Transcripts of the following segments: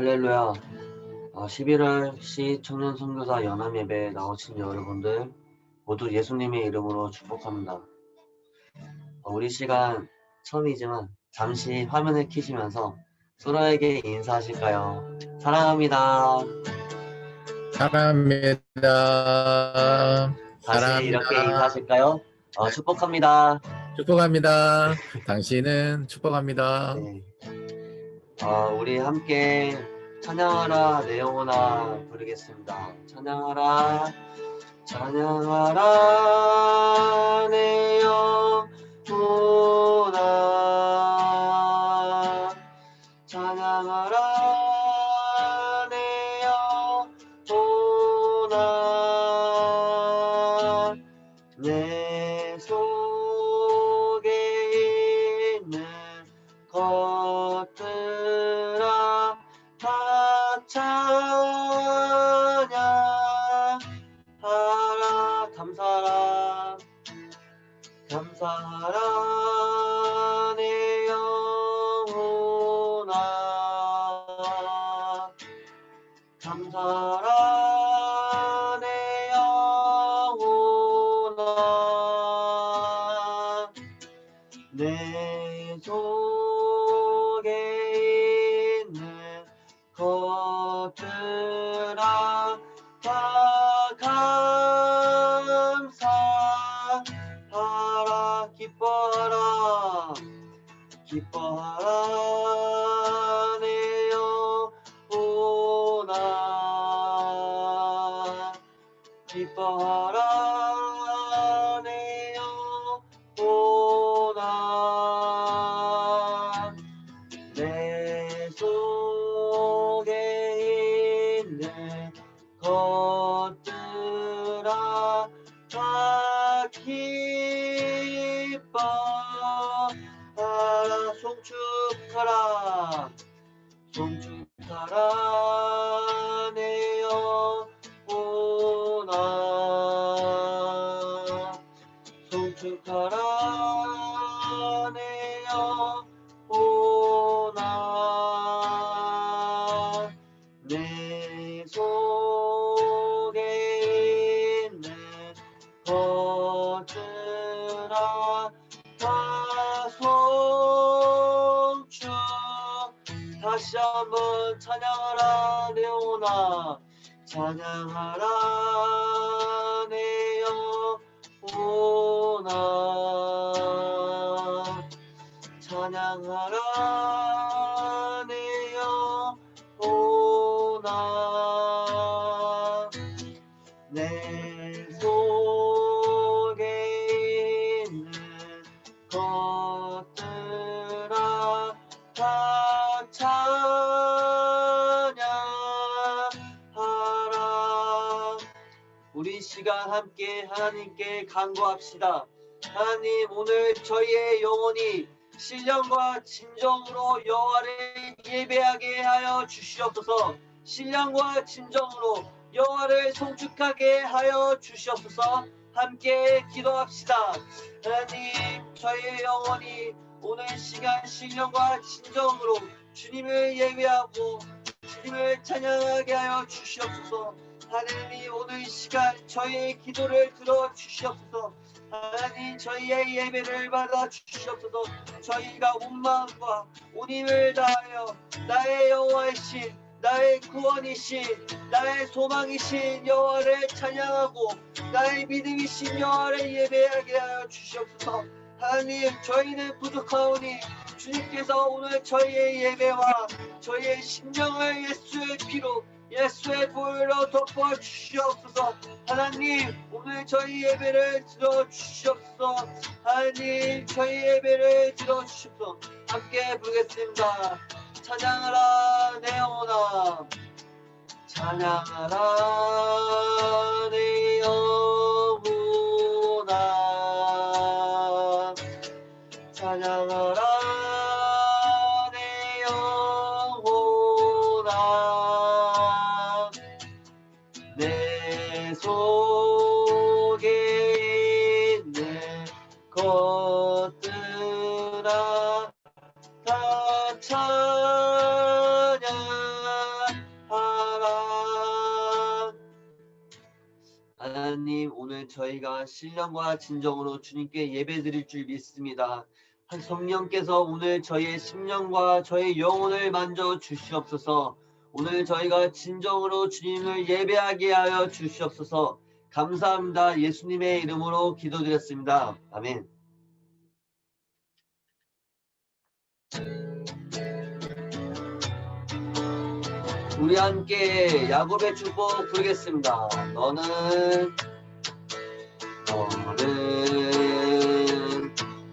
할렐루야. 11월 시청년 선교사 연합예배에 나오신 여러분들 모두 예수님의 이름으로 축복합니다. 우리 시간 처음이지만 잠시 화면을 켜시면서 서로에게 인사하실까요? 사랑합니다. 사랑합니다. 다시 사랑합니다. 이렇게 인사하실까요? 축복합니다. 축복합니다. 당신은 축복합니다. 네. 우리 함께 찬양하라 내 영혼아 부르겠습니다. 찬양하라 찬양하라 내 영혼아 찬양하라 내 영혼아 내 속에 있는 것들아 다 찬양하라 감사하라 감사하라 내 영혼아 감사하라 내 영혼아 내 속에 있는 것들아 다 감사하라 기뻐하라 기뻐하라 내 영혼아 기뻐하라 내 영혼아 내 속에 있는 것들아 다 기뻐하라 송축하라 송축하라 내 영혼아 송축하라 내 영혼아 내 속에 있는 것들아 다 송축 다시 한번 찬양하라 내 영혼아 찬양하라 내 영혼아 찬양하라 내 영혼아 내 속에 있는 것들아 다 찬양하라 우리 시간 함께 하나님께 간구합시다. 하나님 오늘 저희의 영혼이 신령과 진정으로 여호와를 예배하게 하여 주시옵소서. 신령과 진정으로 여호와를 송축하게 하여 주시옵소서. 함께 기도합시다. 하나님 저희의 영혼이 오늘 시간 신령과 진정으로 주님을 예배하고 주님을 찬양하게 하여 주시옵소서. 하나님 오늘 시간 저희의 기도를 들어주시옵소서. 하나님 저희의 예배를 받아 주시옵소서. 저희가 온 마음과 온 힘을 다하여 나의 여호와이신 나의 구원이신 나의 소망이신 여호와를 찬양하고 나의 믿음이신 여호와를 예배하게 하여 주시옵소서. 하나님 저희는 부족하오니 주님께서 오늘 저희의 예배와 저희의 심령을 예수의 피로 예수의 보혈로 덮어 주시옵소서. 하나님 오늘 저희 예배를 들어주시옵소서. 하나님 저희 예배를 들어주시옵소서. 함께 부르겠습니다. 찬양하라 내 영혼아 찬양하라 내 영혼아 찬양하라 내 영혼아 내 속에 있는 것들아 다 찬양하라 하나님, 오늘 저희가 신령과 진정으로 주님께 예배드릴 줄 믿습니다. 한 성령께서 오늘 저희의 심령과 저희 영혼을 만져 주시옵소서. 오늘 저희가 진정으로 주님을 예배하게 하여 주시옵소서. 감사합니다. 예수님의 이름으로 기도드렸습니다. 아멘. 우리 함께 야곱의 축복 부르겠습니다. 너는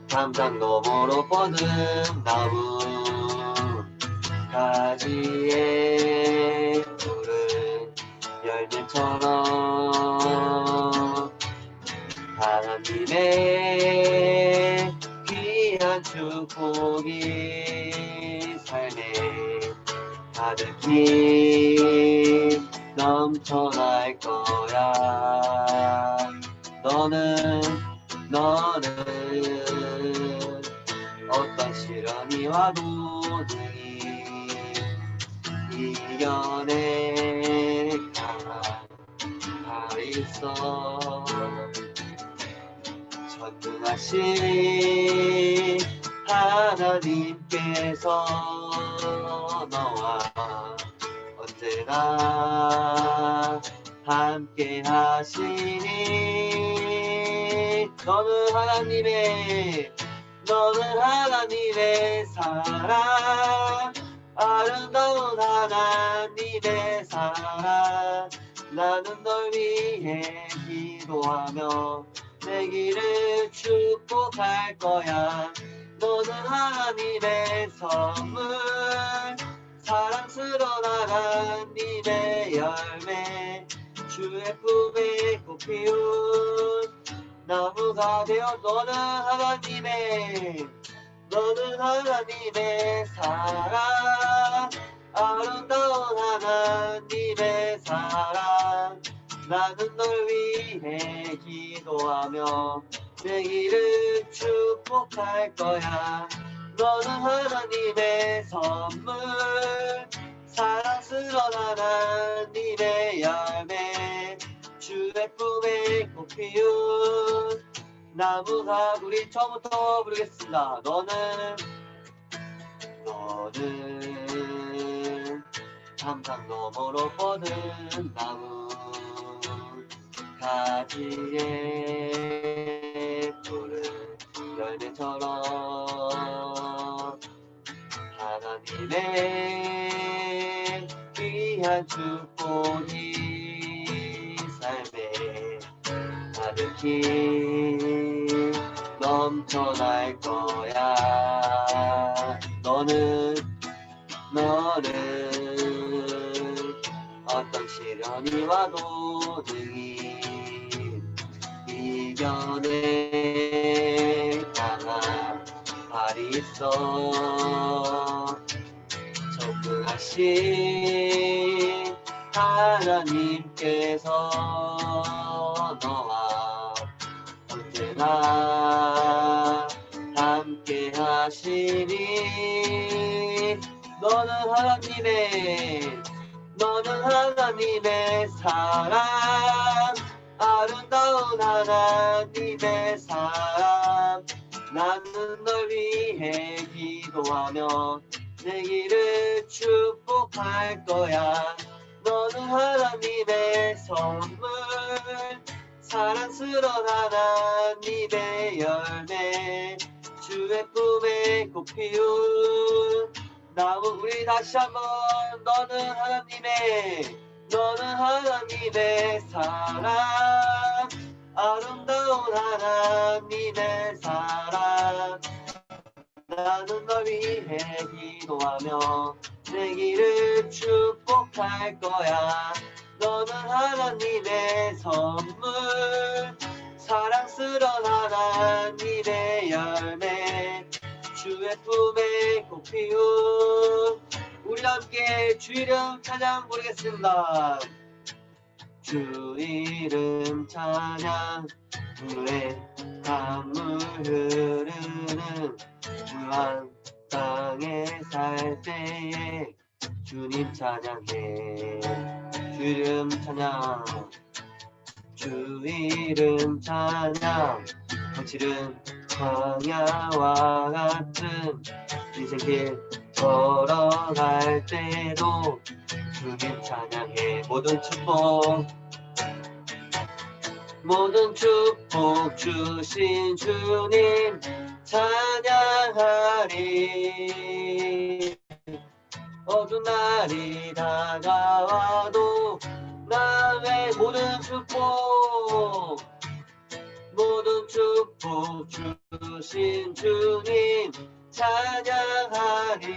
담장 너머로 뻗은 나무 가지에 푸른 열매처럼 하나님의 귀한 축복이 삶에 가득히 넘쳐날 거야. 너는 어떤 시련이 와도 능히 이겨내 강한 발이 있어. 전능하신 하나님께서 너와 언제나 함께 하시니 너는 하나님의 사랑, 아름다운 하나님의 사랑. 나는 널 위해 기도하며 내 길을 축복할 거야. 너는 하나님의 선물, 사랑스러운 하나님의 열매, 주의 품에 꽃 피운 나무가 되어. 너는 하나님의 사랑, 아름다운 하나님의 사랑. 나는 널 위해 기도하며 내 길을 축복할 거야. 너는 하나님의 선물, 사랑스러운 하나님의 열매, 주의 품에 꽃 피운 나무가. 우리 처음부터 부르겠습니다. 너는 담장 너머로 뻗은 나무 가지에 푸른 열매처럼 하나님의 귀한 축복이 삶에 가득히 넘쳐날 거야. 너는 어떤 시련이 와도 능히 이겨내 강한 발이 있어. 전능하신 하나님께서 너와 언제나 함께 하시니 너는 하나님의 사랑, 아름다운 하나님의 사랑. 나는 널 위해 기도하며 내 길을 축복할 거야. 너는 하나님의 선물, 사랑스러운 하나님의 열매, 주의 품에 꽃 피운 나무. 우리 다시 한번. 너는 하나님의 사랑, 아름다운 하나님의 사랑. 나는 널 위해 기도하며 내 길을 축복할 거야. 너는 하나님의 선물, 사랑스러운 하나님의 열매, 주의 품에 꽃 피운. 우리 함께 주 이름 찬양 부르겠습니다. 주 이름 찬양, 주의 강물 흐르는 무한 땅에 살 때에 주님 찬양해. 주 이름 찬양, 주 이름 찬양. 거칠은 광야와 같은 인생길 걸어갈 때도 주님 찬양해. 모든 축복 주신 주님 찬양하리. 어두운 날이 다가와도 나의 모든 축복 주신 주님 찬양하리.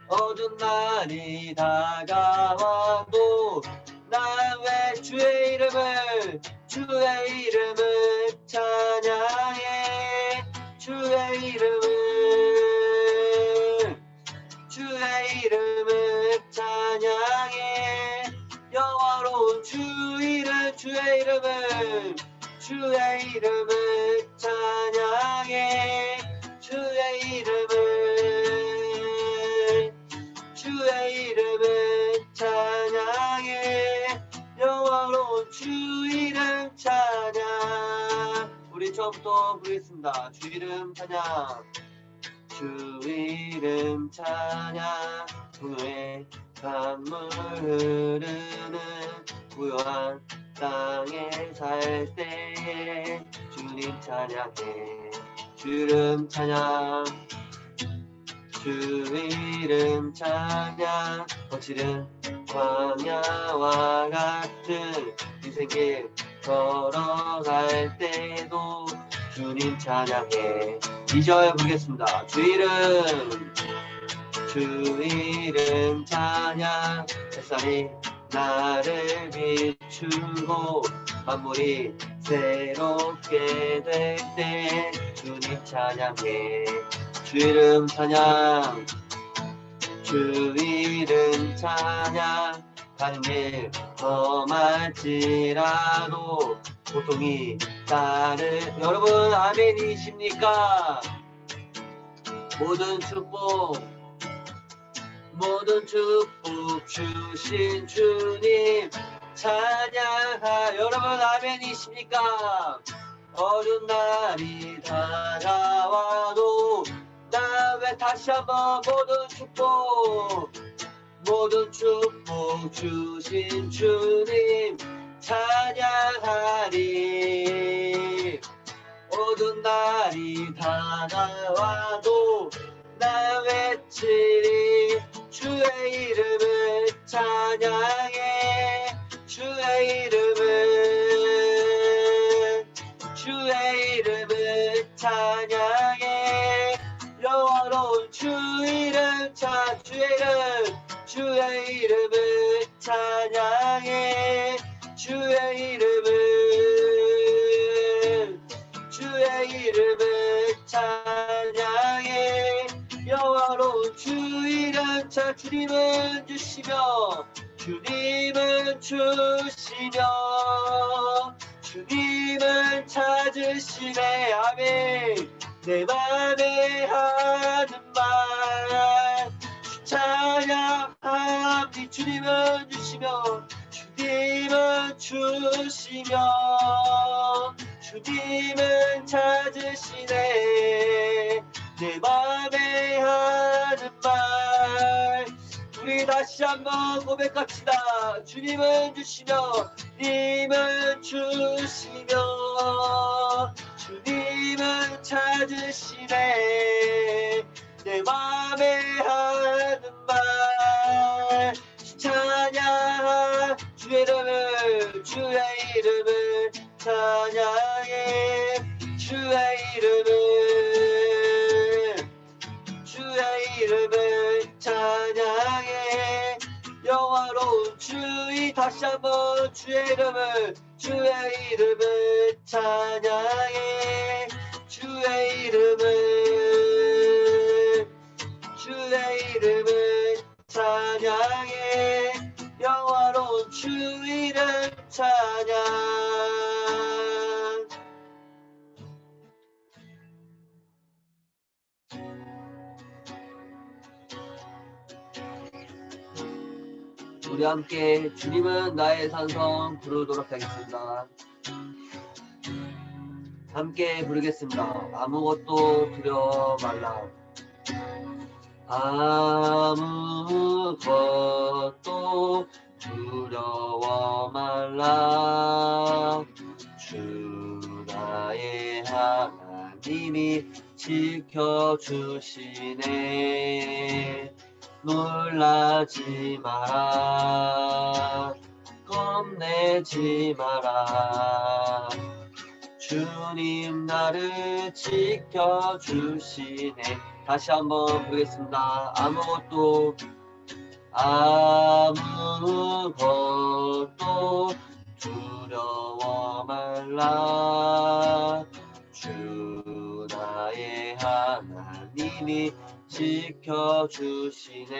어두운 날이 다가와도 나의 주의 이름을 찬양해. 주의 이름을 찬양해. 영화로운 주의 이름을 찬양해. 주의 이름을 찬양해. 영화로운 주 이름 찬양. 우리 처음부터 부르겠습니다. 주 이름 찬양. 주 이름 찬양. 분노의 강물 흐르는 고요한 땅에 살 때에 주님 찬양해. 주 이름 찬양. 주 이름 찬양. 거칠은 광야와 같은 인생길 걸어갈 때도 주님 찬양해. 2절 부르겠습니다. 주 이름 찬양. 햇살이 나를 비추고 만물이 새롭게 될 때 주님 찬양해. 주 이름 찬양. 주 이름 찬양. 가는 길 험할지라도 고통이 여러분 아멘이십니까? 모든 축복 주신 주님 찬양하. 여러분 아멘이십니까? 어두운 날이 다가와도 나의 다시 한번 모든 축복 주신 주님 찬양하리. 어두운 날이 다가와도 나 외치리. 주의 이름을 찬양해. 주의 이름을 찬양해. 영원로운 주의 이름을 찬양해. 주의 이름을 찬양해. 영원로운 주 이름 주님은 주시며 주님은 찾으시네. 아멘. 내 맘에 하는 말 찬양합니다. 주님은 주시며 주님은 찾으시네. 내 맘에 하는 말. 우리 다시 한번 고백합시다. 주님은 주시며 주님은 찾으시네. 내 맘에 하는 말 찬양. 주의 이름을 찬양해. 주의 이름을 찬양해. 영화로운 주의 다시 한번 주의 이름을 찬양해. 주의 이름을 찬양해. 영화로운 주 이름 찬양. 우리 함께 주님은 나의 산성 부르도록 하겠습니다. 함께 부르겠습니다. 아무것도 두려워 말라. 아무것도 두려워 말라. 주 나의 하나님이 지켜주시네. 놀라지 마라. 겁내지 마라. 주님 나를 지켜주시네. 다시 한번 부르겠습니다. 아무것도 두려워 말라. 주 나의 하나님이 지켜주시네.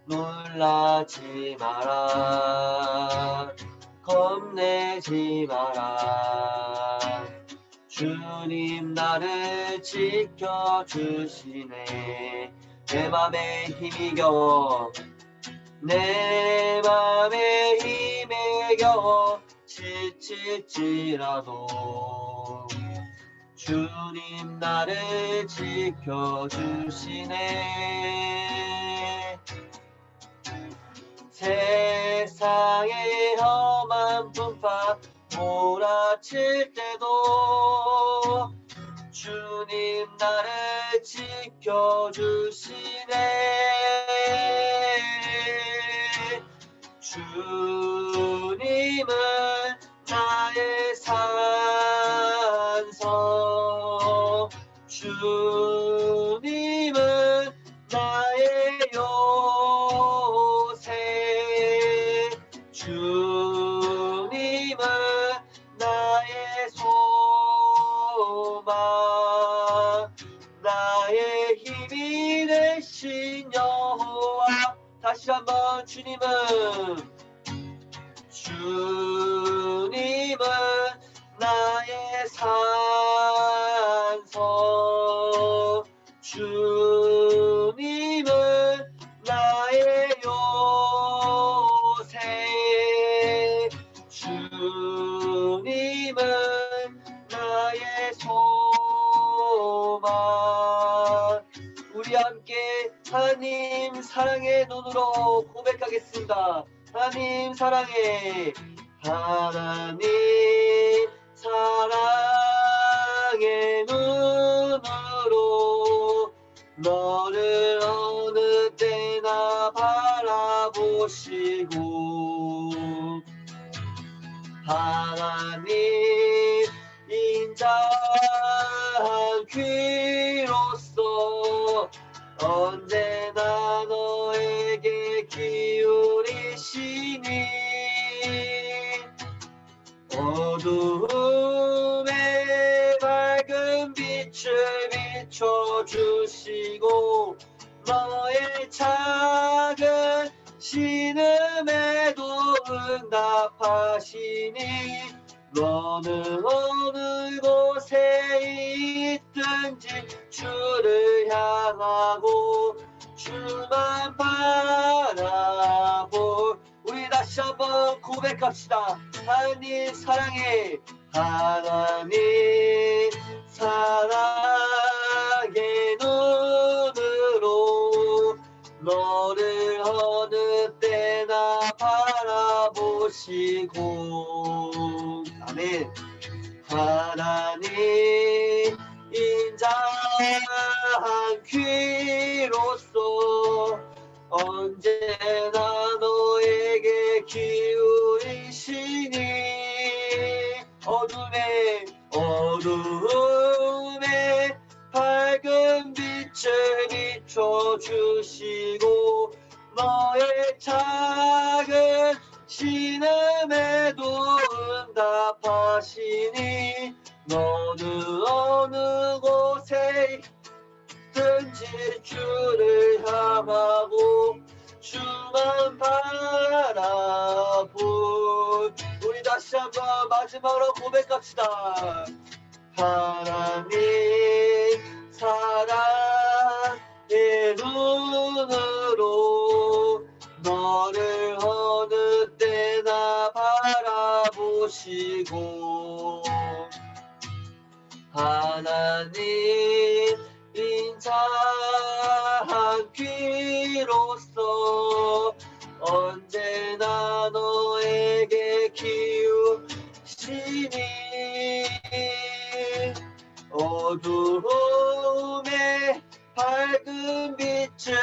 놀라지 마라. 겁내지 마라. 주님 나를 지켜주시네. 내 맘에 힘이 겨워 내 맘에 힘에 겨워 지칠지라도 주님 나를 지켜주시네. 세상의 험한 풍파 몰아칠 때도 주님 나를 지켜주시네. 주님은 나의 산성, 주님은 나의 요새, 주님은 나의 소망, 나의 힘이 되신 여호와. 다시 한번 주님은 나의 산성, 주님은 나의 요새, 주님은 나의 소망. 우리 함께 하나님 사랑의 눈으로 고백하겠습니다. 하나님 사랑해. 하나님 사랑의 눈으로 너를 어느 때나 바라보시고 하나님 인자한 귀로써 언제나 너에게 기울이시니 어두움에 밝은 빛을 비춰주시고 너의 작은 신음에도 응답하시니 너는 어느 곳에 있든지 주를 향하고 주만 바라볼. 우리 다시 한번 고백합시다. 하나님 사랑해. 하나님 사랑의 눈으로 너를 어느 때나 바라보시고 아멘. 하나님 인자한 귀로써 언제나 너에게 기울이시니 어둠에 밝은 빛을 비춰주시고 너의 작은 신음에도 응답하시니 너는 어느 곳에 있든지 주를 향하고 주만 바라볼. 우리 다시 한번 마지막으로 고백합시다. 하나님 사랑의 눈으로 주시고 하나님 인자한 귀로서 언제나 너에게 기우시니 어두움에 밝은 빛을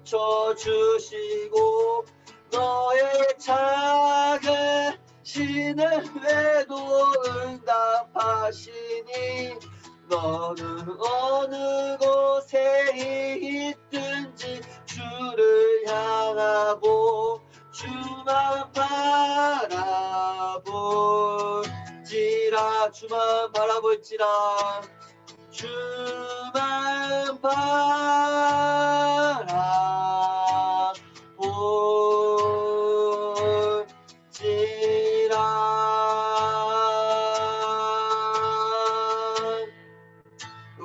비춰주시고 너의 작은 신음에도 응답하시니 너는 어느 곳에 있든지 주를 향하고 주만 바라볼지라 주만 바라볼지라 주만 바라볼지라.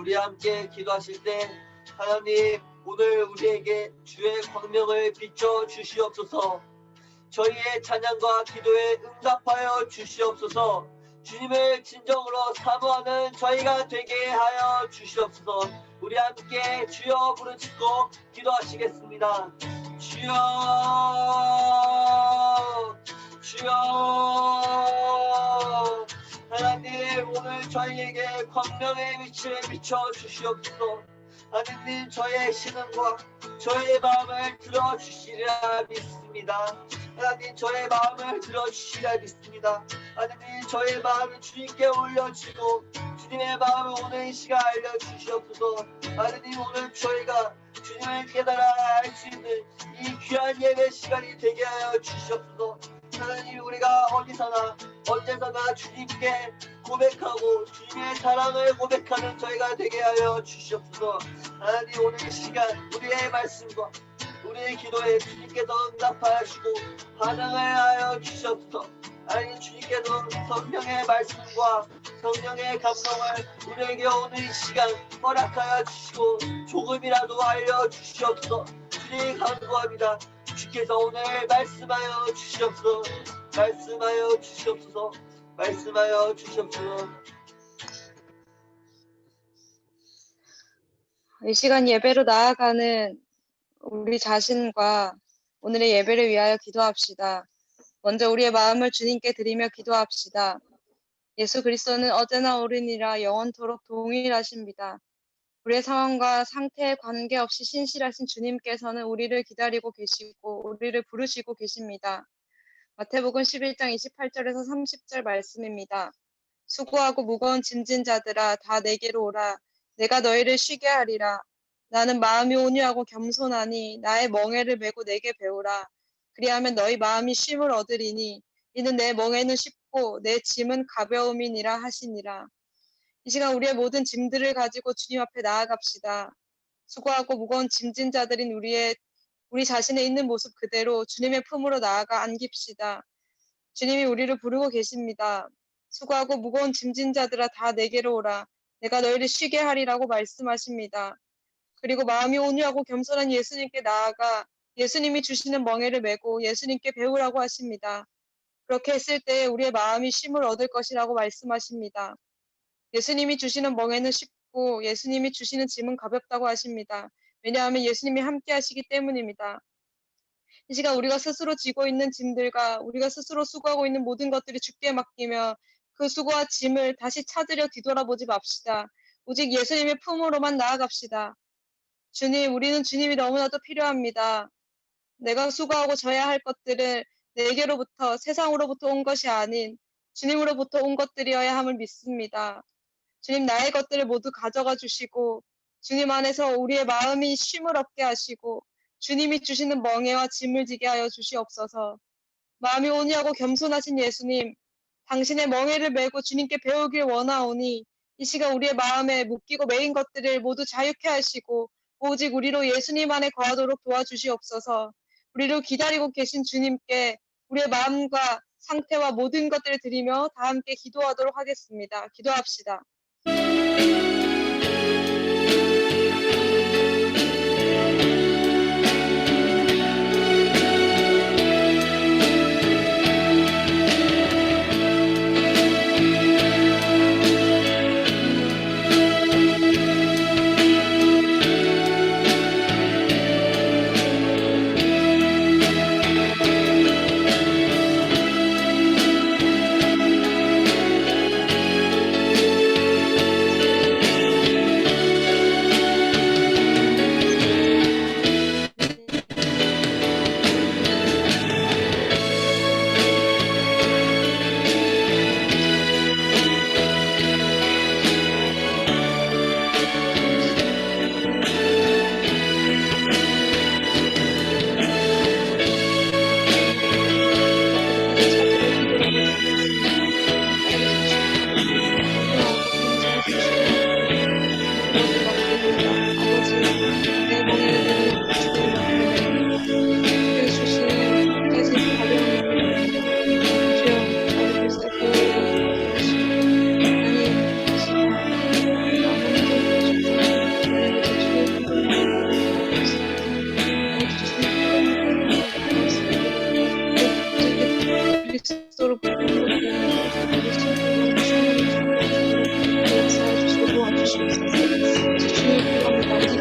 우리 함께 기도하실 때 하나님 오늘 우리에게 주의 광명을 비춰 주시옵소서. 저희의 찬양과 기도에 응답하여 주시옵소서. 주님을 진정으로 사모하는 저희가 되게 하여 주시옵소서. 우리 함께 주여 부르짖고 기도하시겠습니다. 주여 주여 하나님 오늘 저희에게 광명의 빛을 비춰 주시옵소서. 하나님 저의 신음과 저의 마음을 들어주시리라 믿습니다. 하나님 저의 마음을 들어주시리라 믿습니다. 하나님 저의 마음을 주님께 올려주고 주님의 마음을 오늘 이 시간 알려주시옵소서. 하나님 오늘 저희가 주님을 깨달아 알 수 있는 이 귀한 예배 시간이 되게 하여 주시옵소서. 하나님 우리가 어디서나 언제서나 주님께 고백하고 주님의 사랑을 고백하는 저희가 되게 하여 주시옵소서. 하나님 오늘 이 시간 우리의 말씀과 우리의 기도에 주님께서 응답하시고 반응을 하여 주시옵소서. 하나님 주님께서 성령의 말씀과 성령의 감동을 우리에게 오늘 이 시간 허락하여 주시고 조금이라도 알려주시옵소서. 주님 간구합니다. 주께서 오늘 말씀하여 주시옵소서. 말씀하여 주시옵소서. 말씀하여 주시옵소서. 이 시간 예배로 나아가는 우리 자신과 오늘의 예배를 위하여 기도합시다. 먼저 우리의 마음을 주님께 드리며 기도합시다. 예수 그리스도는 어제나 오르니라 영원토록 동일하십니다. 우리의 상황과 상태에 관계없이 신실하신 주님께서는 우리를 기다리고 계시고 우리를 부르시고 계십니다. 마태복음 11장 28절에서 30절 말씀입니다. 수고하고 무거운 짐진 자들아 다 내게로 오라. 내가 너희를 쉬게 하리라. 나는 마음이 온유하고 겸손하니 나의 멍에를 메고 내게 배우라. 그리하면 너희 마음이 쉼을 얻으리니 이는 내 멍에는 쉽고 내 짐은 가벼움이니라 하시니라. 이 시간 우리의 모든 짐들을 가지고 주님 앞에 나아갑시다. 수고하고 무거운 짐진 자들인 우리 자신의 있는 모습 그대로 주님의 품으로 나아가 안깁시다. 주님이 우리를 부르고 계십니다. 수고하고 무거운 짐진 자들아 다 내게로 오라. 내가 너희를 쉬게 하리라고 말씀하십니다. 그리고 마음이 온유하고 겸손한 예수님께 나아가 예수님이 주시는 멍에를 메고 예수님께 배우라고 하십니다. 그렇게 했을 때 우리의 마음이 쉼을 얻을 것이라고 말씀하십니다. 예수님이 주시는 멍에는 쉽고 예수님이 주시는 짐은 가볍다고 하십니다. 왜냐하면 예수님이 함께 하시기 때문입니다. 이 시간 우리가 스스로 지고 있는 짐들과 우리가 스스로 수고하고 있는 모든 것들이 주께 맡기며 그 수고와 짐을 다시 찾으려 뒤돌아보지 맙시다. 오직 예수님의 품으로만 나아갑시다. 주님, 우리는 주님이 너무나도 필요합니다. 내가 수고하고 져야 할 것들을 내게로부터 세상으로부터 온 것이 아닌 주님으로부터 온 것들이어야 함을 믿습니다. 주님 나의 것들을 모두 가져가 주시고 주님 안에서 우리의 마음이 쉼을 얻게 하시고 주님이 주시는 멍에와 짐을 지게 하여 주시옵소서. 마음이 온유하고 겸손하신 예수님, 당신의 멍에를 메고 주님께 배우길 원하오니 이 시간 우리의 마음에 묶이고 매인 것들을 모두 자유케 하시고 오직 우리로 예수님 안에 거하도록 도와주시옵소서. 우리를 기다리고 계신 주님께 우리의 마음과 상태와 모든 것들을 드리며 다 함께 기도하도록 하겠습니다. 기도합시다.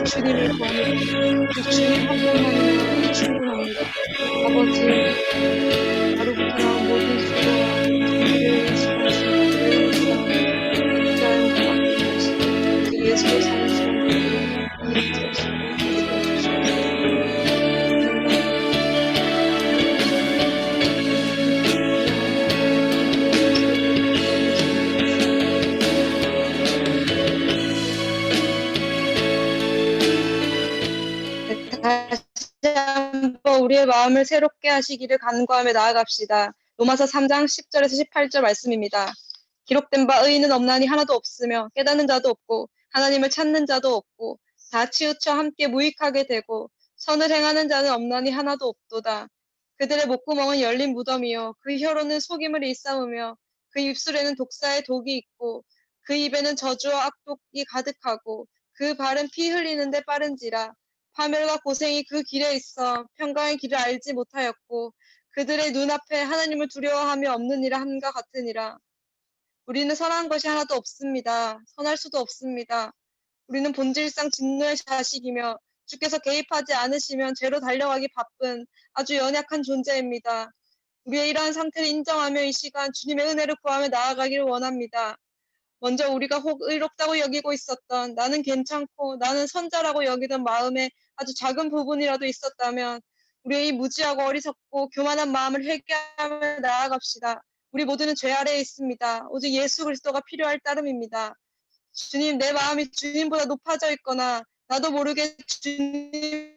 주님을 구합니다. 오직 주님 한 분만이면 충분합니다. 아버지, 나로부터 나온 모든 수고와 우리를 예수하시고 그를 구하여 구하게 하시고 오직 예수를 사는 시간을 믿게 하시고 주시옵소서. 다시 한번 우리의 마음을 새롭게 하시기를 간구하며 나아갑시다. 로마서 3장 10절에서 18절 말씀입니다. 기록된 바 의인은 없나니 하나도 없으며 깨닫는 자도 없고 하나님을 찾는 자도 없고 다 치우쳐 함께 무익하게 되고 선을 행하는 자는 없나니 하나도 없도다. 그들의 목구멍은 열린 무덤이요 그 혀로는 속임을 일삼으며 그 입술에는 독사의 독이 있고 그 입에는 저주와 악독이 가득하고 그 발은 피 흘리는데 빠른지라. 파멸과 고생이 그 길에 있어 평강의 길을 알지 못하였고 그들의 눈앞에 하나님을 두려워하며 없는 일을 함과 같으니라. 우리는 선한 것이 하나도 없습니다. 선할 수도 없습니다. 우리는 본질상 진노의 자식이며 주께서 개입하지 않으시면 죄로 달려가기 바쁜 아주 연약한 존재입니다. 우리의 이러한 상태를 인정하며 이 시간 주님의 은혜를 구하며 나아가기를 원합니다. 먼저 우리가 혹 의롭다고 여기고 있었던 나는 괜찮고 나는 선자라고 여기던 마음에 아주 작은 부분이라도 있었다면 우리의 이 무지하고 어리석고 교만한 마음을 회개하며 나아갑시다. 우리 모두는 죄 아래에 있습니다. 오직 예수 그리스도가 필요할 따름입니다. 주님, 내 마음이 주님보다 높아져 있거나 나도 모르게 주님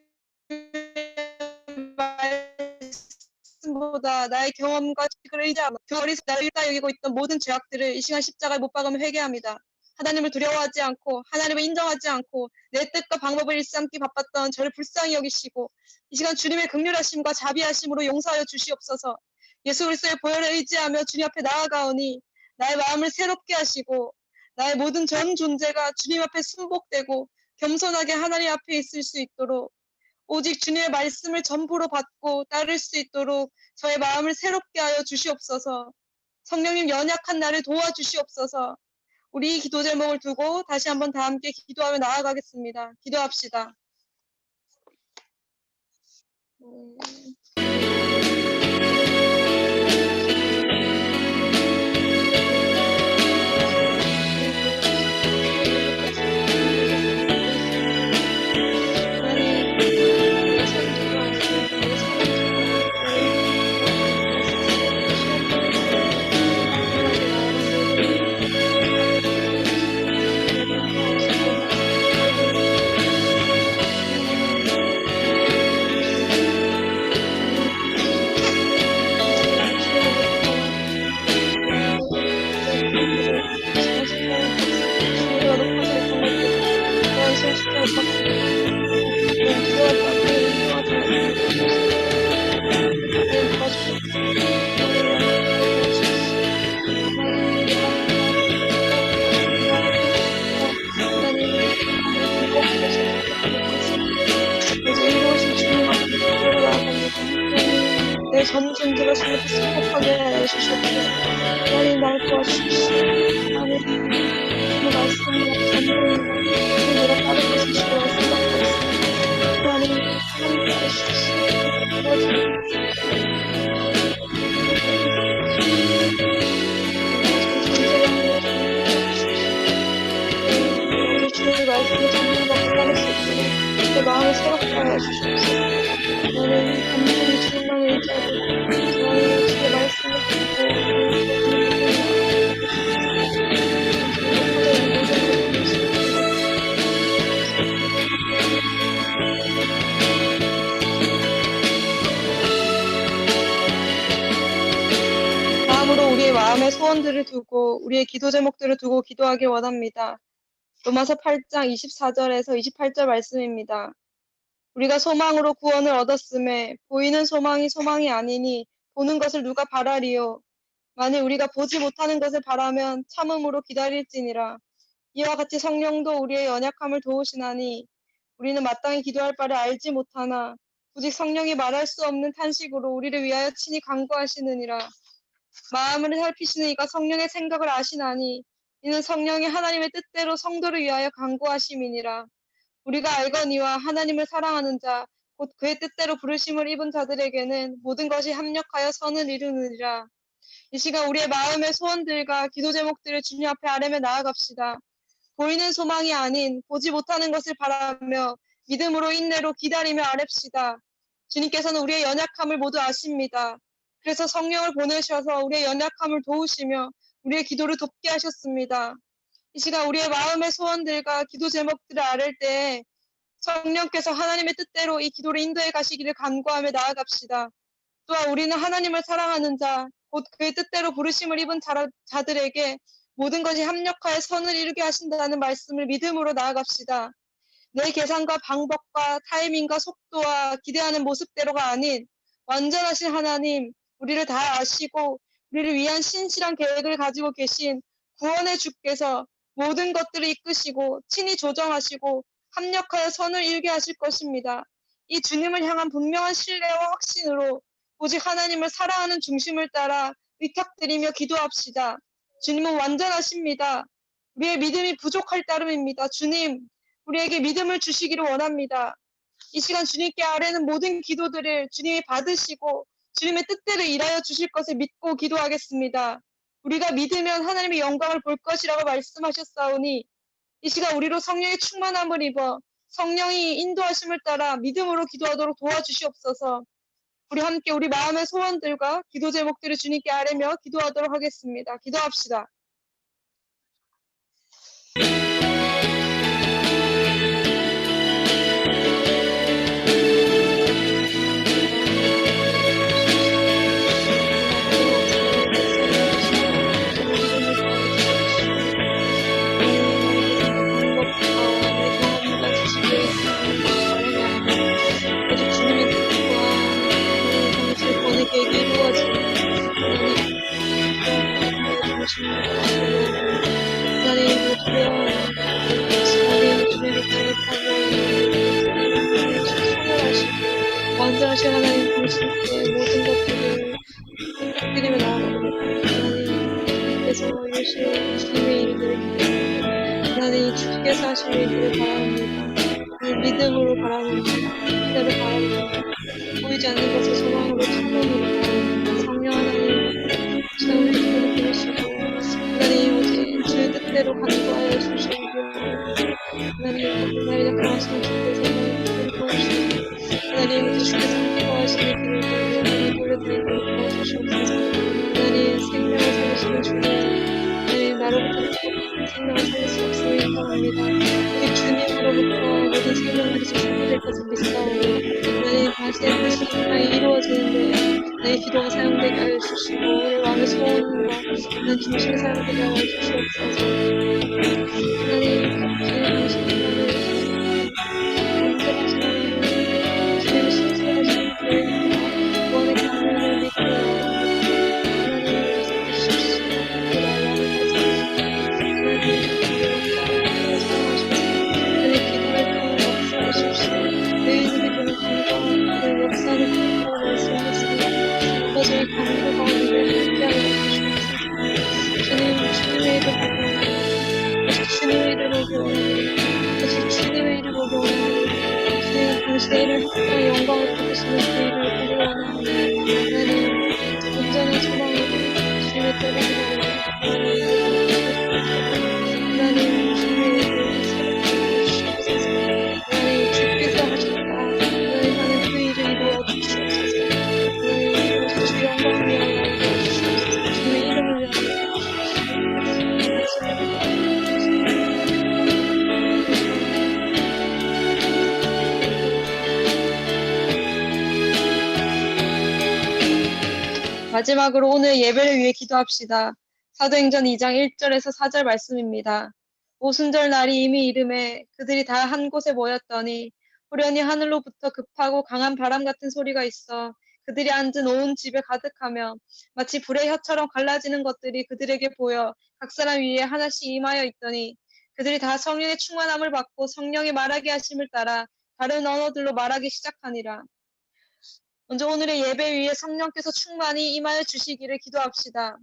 말씀보다 나의 경험과 지식을 의지하며 그 어리석 나를 일다 여기고 있던 모든 죄악들을 이 시간 십자가에 못 박으며 회개합니다. 하나님을 두려워하지 않고 하나님을 인정하지 않고 내 뜻과 방법을 일삼기 바빴던 저를 불쌍히 여기시고 이 시간 주님의 긍휼하심과 자비하심으로 용서하여 주시옵소서. 예수 그리스도의 보혈을 의지하며 주님 앞에 나아가오니 나의 마음을 새롭게 하시고 나의 모든 전 존재가 주님 앞에 순복되고 겸손하게 하나님 앞에 있을 수 있도록 오직 주님의 말씀을 전부로 받고 따를 수 있도록 저의 마음을 새롭게 하여 주시옵소서. 성령님 연약한 나를 도와주시옵소서. 우리 기도 제목을 두고 다시 한번 다 함께 기도하며 나아가겠습니다. 기도합시다. 내 전 존재가 주님 앞에 승복하게 하여 주시옵소서. 하나님 나를 도와주십시오. 하나님 주의 말씀이 전부입니다. 내가 다른 것을 주려고 생각하고 있습니다. 하나님 함께 하십시오. 도와주십시오. 주의 말씀을 전부 받고 따를 수 있도록 내 마음을 새롭게 하여 주시옵소서. 저는 단순히 주님만을 의지하고 저는 주의 말씀을 듣고 다음으로 우리의 마음의 소원들을 두고 우리의 기도 제목들을 두고 기도하길 원합니다. 로마서 8장 24절에서 28절 말씀입니다. 우리가 소망으로 구원을 얻었음에 보이는 소망이 소망이 아니니 보는 것을 누가 바라리요. 만일 우리가 보지 못하는 것을 바라면 참음으로 기다릴지니라. 이와 같이 성령도 우리의 연약함을 도우시나니 우리는 마땅히 기도할 바를 알지 못하나 오직 성령이 말할 수 없는 탄식으로 우리를 위하여 친히 간구하시느니라. 마음을 살피시는 이가 성령의 생각을 아시나니 이는 성령이 하나님의 뜻대로 성도를 위하여 간구하심이니라. 우리가 알거니와 하나님을 사랑하는 자 곧 그의 뜻대로 부르심을 입은 자들에게는 모든 것이 합력하여 선을 이루느니라. 이 시간 우리의 마음의 소원들과 기도 제목들을 주님 앞에 아뢰며 나아갑시다. 보이는 소망이 아닌 보지 못하는 것을 바라며 믿음으로 인내로 기다리며 아뢰시다. 주님께서는 우리의 연약함을 모두 아십니다. 그래서 성령을 보내셔서 우리의 연약함을 도우시며 우리의 기도를 돕게 하셨습니다. 이 시간 우리의 마음의 소원들과 기도 제목들을 아뢰 때 성령께서 하나님의 뜻대로 이 기도를 인도해 가시기를 간구하며 나아갑시다. 또한 우리는 하나님을 사랑하는 자, 곧 그의 뜻대로 부르심을 입은 자들에게 모든 것이 합력하여 선을 이루게 하신다는 말씀을 믿음으로 나아갑시다. 내 계산과 방법과 타이밍과 속도와 기대하는 모습대로가 아닌 완전하신 하나님, 우리를 다 아시고 우리를 위한 신실한 계획을 가지고 계신 구원의 주께서 모든 것들을 이끄시고 친히 조정하시고 합력하여 선을 이루게 하실 것입니다. 이 주님을 향한 분명한 신뢰와 확신으로 오직 하나님을 사랑하는 중심을 따라 의탁드리며 기도합시다. 주님은 완전하십니다. 우리의 믿음이 부족할 따름입니다. 주님, 우리에게 믿음을 주시기를 원합니다. 이 시간 주님께 아뢰는 모든 기도들을 주님이 받으시고 주님의 뜻대로 일하여 주실 것을 믿고 기도하겠습니다. 우리가 믿으면 하나님의 영광을 볼 것이라고 말씀하셨사오니 이 시간 우리로 성령의 충만함을 입어 성령이 인도하심을 따라 믿음으로 기도하도록 도와주시옵소서. 우리 함께 우리 마음의 소원들과 기도 제목들을 주님께 아뢰며 기도하도록 하겠습니다. 기도합시다. 계획이 이루어지는 하나님 완전하신 하나님 당신께 모든 것들을 부탁드리며 나아갑니다. 하나님께서 이루실 주님의 일들을 기대합니다. 하나님 주께서 하실 일들을 바랍니다. 믿음으로 바랍니다. 뜻대로 바랍니다. 보이지 않는 것을 소망으로 참음으로 바랍니다. 성령 하나님 시간 우리 기도를 들으시고 하나님 오직 주의 뜻대로 간구하여 주시고 하나님 나를 약하시는 주께서 나를 도와주시고 하나님 오직 주께서 기뻐하시는 길을 돌려드리도록 도와주시옵소서. 하나님 생명을 살리시는 주님 하나님 나로부터 생명을 살릴 수 없음을 인정합니다. 우리 주님으로부터 모든 생명들이 축복될 것을 믿사오니 하나님 당신의 뜻이 땅에 이루어지는데 나의 기도가 사용되게 하여 주시고 우리 마음의 소원과 하나님 중심이 사용되게 하여 주시옵소서. 하나님 당신의 나를 완전하신 하나님 주님의 신실하신 계획과 구원의 강령을 믿고 하나님 살려주십시오. 우리 마음을 가져주시고 하나님 기도를 통해 역사하십시오. 내 이름이 되는 강과 그 역사를 통해 말씀하셨습니다. 거저의 강도 가운데 함께하여 주시옵소서. 주님의 이름 보고 오직 주님의 이름을 보고 오직 주님의 이름을 보고 주님 당신의 이름을 합당한 영광을 받으시는 그 이름을 보기 원합니다. 하나님 온전한 소망으로 주님의 때를 하나님 주님의 이름을 새롭게 주시옵소서. 하나님 주께서 하셨다. 하나님 하는 그 일을 이루어 주시옵소서. 하나님 오직 주 영광을 위하여 주시옵소서. 주님의 이름을 위하여 마지막으로 오늘 예배를 위해 기도합시다. 사도행전 2장 1절에서 4절 말씀입니다. 오순절 날이 이미 이름에 그들이 다 한 곳에 모였더니 후련히 하늘로부터 급하고 강한 바람 같은 소리가 있어 그들이 앉은 온 집에 가득하며 마치 불의 혀처럼 갈라지는 것들이 그들에게 보여 각 사람 위에 하나씩 임하여 있더니 그들이 다 성령의 충만함을 받고 성령이 말하게 하심을 따라 다른 언어들로 말하기 시작하니라. 먼저 오늘의 예배 위에 성령께서 충만히 임하여 주시기를 기도합시다.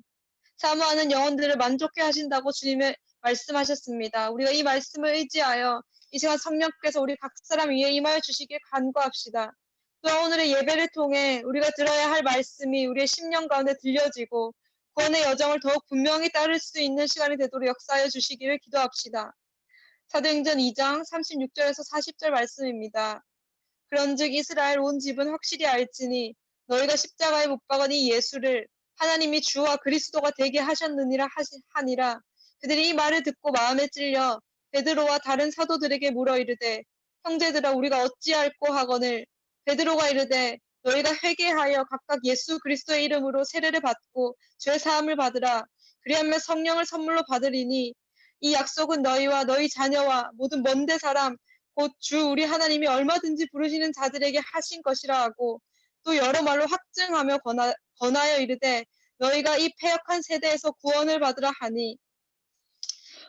사모하는 영혼들을 만족해 하신다고 주님이 말씀하셨습니다. 우리가 이 말씀을 의지하여 이 시간 성령께서 우리 각 사람 위에 임하여 주시길 간구합시다. 또한 오늘의 예배를 통해 우리가 들어야 할 말씀이 우리의 심령 가운데 들려지고 구원의 여정을 더욱 분명히 따를 수 있는 시간이 되도록 역사하여 주시기를 기도합시다. 사도행전 2장 36절에서 40절 말씀입니다. 그런즉 이스라엘 온 집은 확실히 알지니 너희가 십자가에 못 박은 이 예수를 하나님이 주와 그리스도가 되게 하셨느니라 하니라. 그들이 이 말을 듣고 마음에 찔려 베드로와 다른 사도들에게 물어 이르되 형제들아 우리가 어찌할꼬 하거늘 베드로가 이르되 너희가 회개하여 각각 예수 그리스도의 이름으로 세례를 받고 죄 사함을 받으라. 그리하면 성령을 선물로 받으리니 이 약속은 너희와 너희 자녀와 모든 먼데 사람 곧 주 우리 하나님이 얼마든지 부르시는 자들에게 하신 것이라 하고 또 여러 말로 확증하며 권하여 이르되 너희가 이 패역한 세대에서 구원을 받으라 하니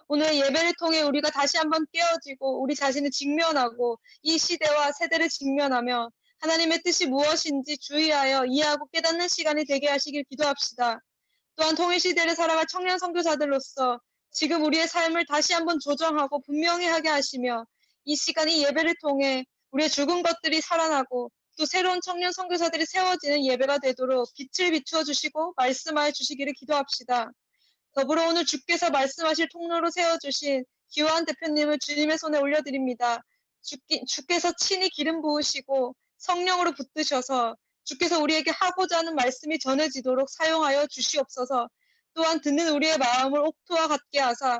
오늘 예배를 통해 우리가 다시 한번 깨어지고 우리 자신을 직면하고 이 시대와 세대를 직면하며 하나님의 뜻이 무엇인지 주의하여 이해하고 깨닫는 시간이 되게 하시길 기도합시다. 또한 통일시대를 살아갈 청년 선교사들로서 지금 우리의 삶을 다시 한번 조정하고 분명히 하게 하시며 이 시간이 예배를 통해 우리의 죽은 것들이 살아나고 또 새로운 청년 선교사들이 세워지는 예배가 되도록 빛을 비추어 주시고 말씀하여 주시기를 기도합시다. 더불어 오늘 주께서 말씀하실 통로로 세워주신 기호한 대표님을 주님의 손에 올려드립니다. 주께서 친히 기름 부으시고 성령으로 붙드셔서 주께서 우리에게 하고자 하는 말씀이 전해지도록 사용하여 주시옵소서. 또한 듣는 우리의 마음을 옥토와 같게 하사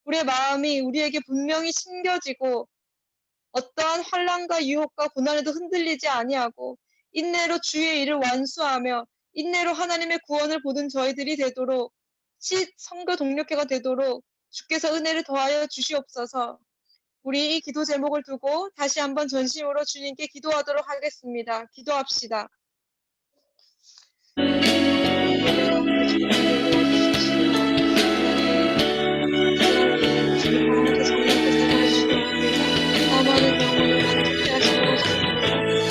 우리의 마음이 우리에게 분명히 심겨지고 어떠한 환난과 유혹과 고난에도 흔들리지 아니하고 인내로 주의 일을 완수하며 인내로 하나님의 구원을 보는 저희들이 되도록 선교 동력회가 되도록 주께서 은혜를 더하여 주시옵소서. 우리 이 기도 제목을 두고 다시 한번 전심으로 주님께 기도하도록 하겠습니다. 기도합시다. 예배 가운데 주님께 도와주십시오. 주님 가운데 성령께서 임하시옵소서. 사모하는 영혼을 만족케 하시고 싶습니다.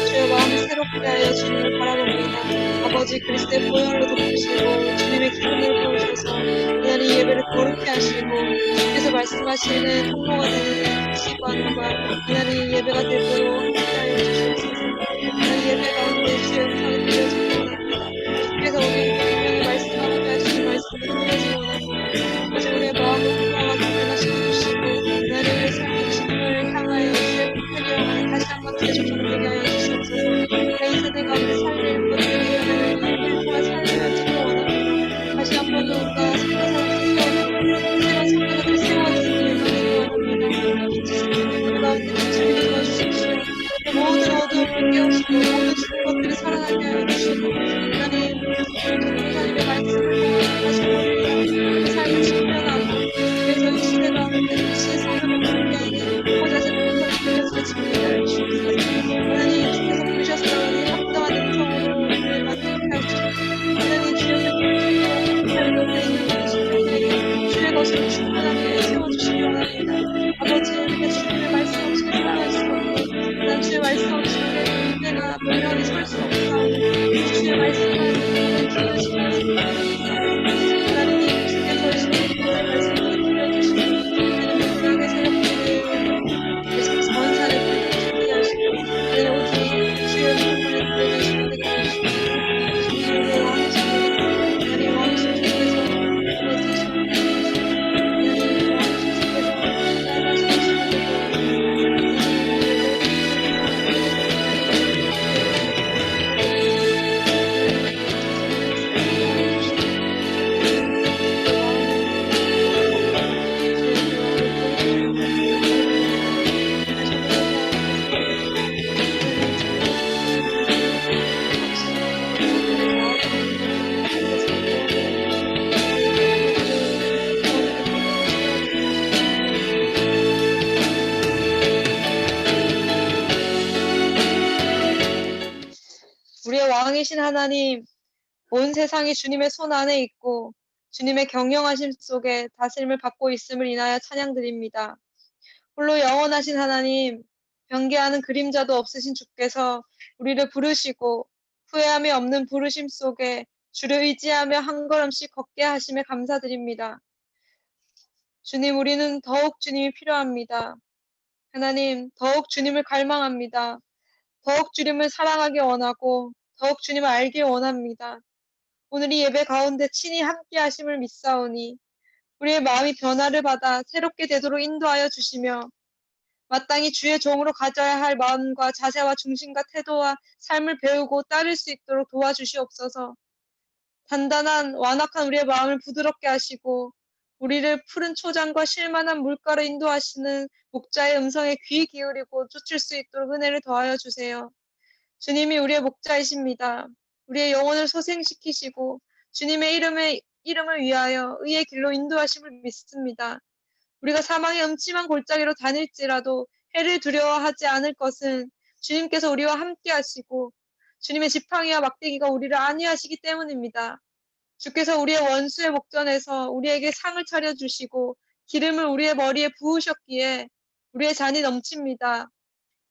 주의 마음을 새롭게 하여 주님을 바라봅니다. 아버지 그리스도의 보혈로 덮으시고 주님의 기름을 부으셔서 하나님 예배를 거룩케 하시고 주께서 말씀하시는 통로가 되는 시간과 하나님 예배가 되도록 함께하여 주시옵소서. 하나님 예배 가운데 주의 음성이 들려지기 원합니다. 주께서 우리에게 분명히 말씀하고자 하시는 말씀이 들려지기 원합니다. 아버지 우리의 마음을 통로와 같게 변화시켜 주시고 하나님 우리의 삶의 주님을 향하여 주의 뜻을 향하여 다시 한번 재조정되게 하여 주시옵소서. 이 세대 가운데 살릴 분들이 하나님 예배를 통한 삶을 주기 원합니다. 다시 한번 우리가 선교사들이 세워지고 새로운 선교사들이 세워지는 일을 주기 원합니다. 예배 가운데 빛을 비추어 주십시오. 모든 어두움을 깨우시고 모든 죽은 것들이 살아나게 하여 주시고 하나님 전도사님의 말씀을 통하여 다시 우리의 삶을 직면하고 그래서 이 시대 가운데 빛이 성령을 함께하게 보좌진 분들을 위해서 직면하여 주시옵소서. 하나님 주께서 부르셔서 나오니 합당한 음성으로 우리를 만족케 하시고 하나님 주의 뜻대로 우리의 있는 모든 신들에게 주의 것으로 충분하게 세워주시기 원합니다. 아버지 우리가 주님의 말씀 없이 살아갈 수 없고 난 주의 말씀 없이 우리의 인내가 분명히 설 수 없사오니 주의 말씀만 들려주시옵소서. 하나님 주께서 주의 말씀을 들려주시고 하나님 우리에게 새롭게 계속해서 원산을 보여주시게 하시고 하나님 오직 주의 말씀을 들려주시면 되게 하시고 주님의 왕이신 하나님 왕이신 주께서 들어주시고 하나님 왕이신 주께서 따라주시면 되게 우리의 왕이신 하나님, 온 세상이 주님의 손 안에 있고 주님의 경영하심 속에 다스림을 받고 있음을 인하여 찬양드립니다. 홀로 영원하신 하나님, 변개하는 그림자도 없으신 주께서 우리를 부르시고 후회함이 없는 부르심 속에 주를 의지하며 한 걸음씩 걷게 하심에 감사드립니다. 주님, 우리는 더욱 주님이 필요합니다. 하나님, 더욱 주님을 갈망합니다. 더욱 주님을 사랑하기 원하고 더욱 주님을 알기 원합니다. 오늘 이 예배 가운데 친히 함께 하심을 믿사오니 우리의 마음이 변화를 받아 새롭게 되도록 인도하여 주시며 마땅히 주의 종으로 가져야 할 마음과 자세와 중심과 태도와 삶을 배우고 따를 수 있도록 도와주시옵소서. 단단한 완악한 우리의 마음을 부드럽게 하시고 우리를 푸른 초장과 실만한 물가로 인도하시는 목자의 음성에 귀 기울이고 쫓을 수 있도록 은혜를 더하여 주세요. 주님이 우리의 목자이십니다. 우리의 영혼을 소생시키시고 주님의 이름을 위하여 의의 길로 인도하심을 믿습니다. 우리가 사망의 음침한 골짜기로 다닐지라도 해를 두려워하지 않을 것은 주님께서 우리와 함께 하시고 주님의 지팡이와 막대기가 우리를 안위하시기 때문입니다. 주께서 우리의 원수의 목전에서 우리에게 상을 차려주시고 기름을 우리의 머리에 부으셨기에 우리의 잔이 넘칩니다.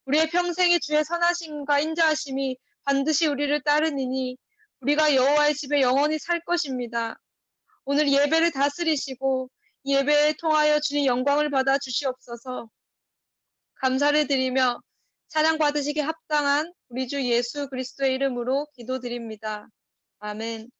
우리의 평생이 주의 선하심과 인자하심이 반드시 우리를 따르니니 우리가 여호와의 집에 영원히 살 것입니다. 오늘 예배를 다스리시고 이 예배에 통하여 주님 영광을 받아 주시옵소서. 감사를 드리며 찬양 받으시기 합당한 우리 주 예수 그리스도의 이름으로 기도드립니다. 아멘.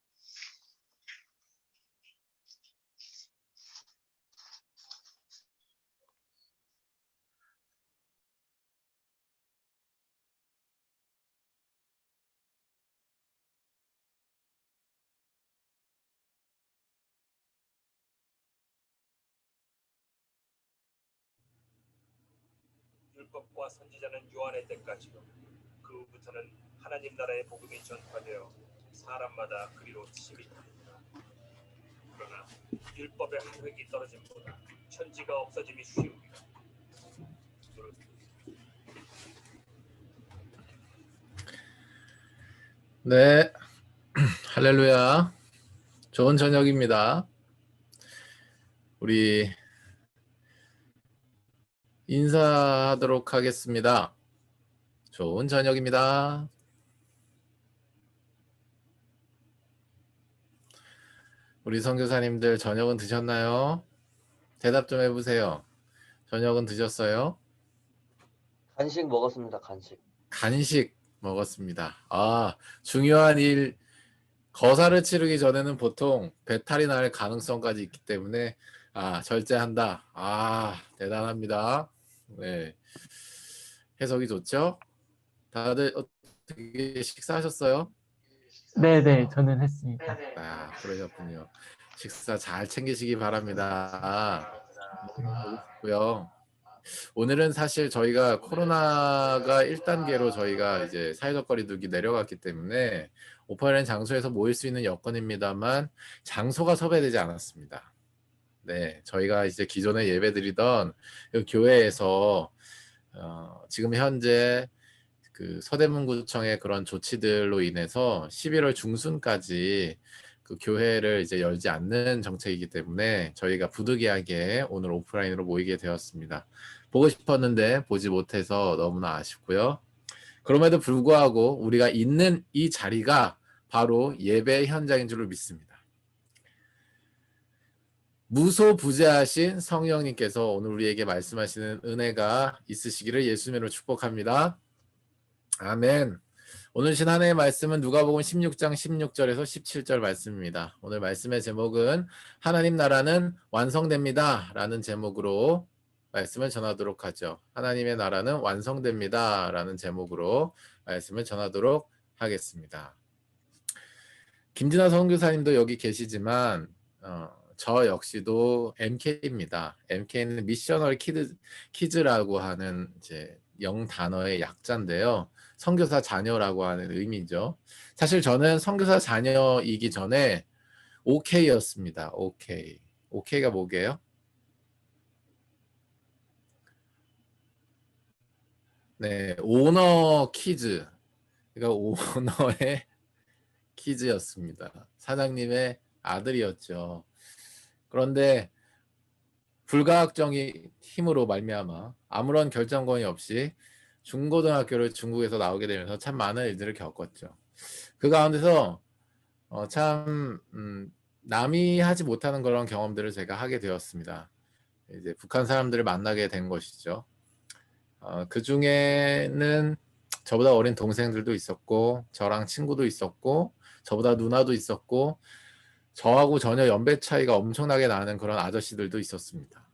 율법과 선지자는 요한의 때까지요. 그 후부터는 하나님 나라의 복음이 전파되어 사람마다 그리로 침이 됩니다. 그러나 율법의 한 획이 떨어짐보다 천지가 없어짐이 쉬우니라. 네, 할렐루야. 좋은 저녁입니다. 우리 인사하도록 하겠습니다. 좋은 저녁입니다. 우리 선교사님들 저녁은 드셨나요? 대답 좀 해보세요. 저녁은 드셨어요? 간식 먹었습니다. 간식. 간식 먹었습니다. 아, 중요한 일, 거사를 치르기 전에는 보통 배탈이 날 가능성까지 있기 때문에 절제한다. 대단합니다. 네, 해석이 좋죠? 다들 어떻게 식사하셨어요? 네네, 저는 했습니다. 그러셨군요. 식사 잘 챙기시기 바랍니다. 고요. 오늘은 사실 저희가 코로나가 1단계로 저희가 이제 사회적 거리두기 내려갔기 때문에 오프라인 장소에서 모일 수 있는 여건입니다만 장소가 섭외되지 않았습니다. 네, 저희가 이제 기존에 예배드리던 그 교회에서 지금 현재 그 서대문구청의 그런 조치들로 인해서 11월 중순까지 그 교회를 이제 열지 않는 정책이기 때문에 저희가 부득이하게 오늘 오프라인으로 모이게 되었습니다. 보고 싶었는데 보지 못해서 너무나 아쉽고요. 그럼에도 불구하고 우리가 있는 이 자리가 바로 예배 현장인 줄로 믿습니다. 무소부재하신 성령님께서 오늘 우리에게 말씀하시는 은혜가 있으시기를 예수님으로 축복합니다. 아멘. 오늘 신한해의 말씀은 누가복음 16장 16절에서 17절 말씀입니다. 오늘 말씀의 제목은 하나님 나라는 완성됩니다 라는 제목으로 말씀을 전하도록 하죠. 하나님의 나라는 완성됩니다 라는 제목으로 말씀을 전하도록 하겠습니다. 김진아 선교사님도 여기 계시지만 저 역시도 MK입니다. MK는 미셔널 키즈라고 하는 이제 영단어의 약자인데요. 선교사 자녀라고 하는 의미죠. 사실 저는 선교사 자녀이기 전에 OK였습니다. OK. OK가 뭐게요? 네, 오너 키즈. 그러니까 오너의 키즈였습니다. 사장님의 아들이었죠. 그런데 불가학적인 힘으로 말미암아 아무런 결정권이 없이 중고등학교를 중국에서 나오게 되면서 참 많은 일들을 겪었죠. 그 가운데서 참 남이 하지 못하는 그런 경험들을 제가 하게 되었습니다. 이제 북한 사람들을 만나게 된 것이죠. 그 중에는 저보다 어린 동생들도 있었고, 저랑 친구도 있었고, 저보다 누나도 있었고, 저하고 전혀 연배 차이가 엄청나게 나는 그런 아저씨들도 있었습니다.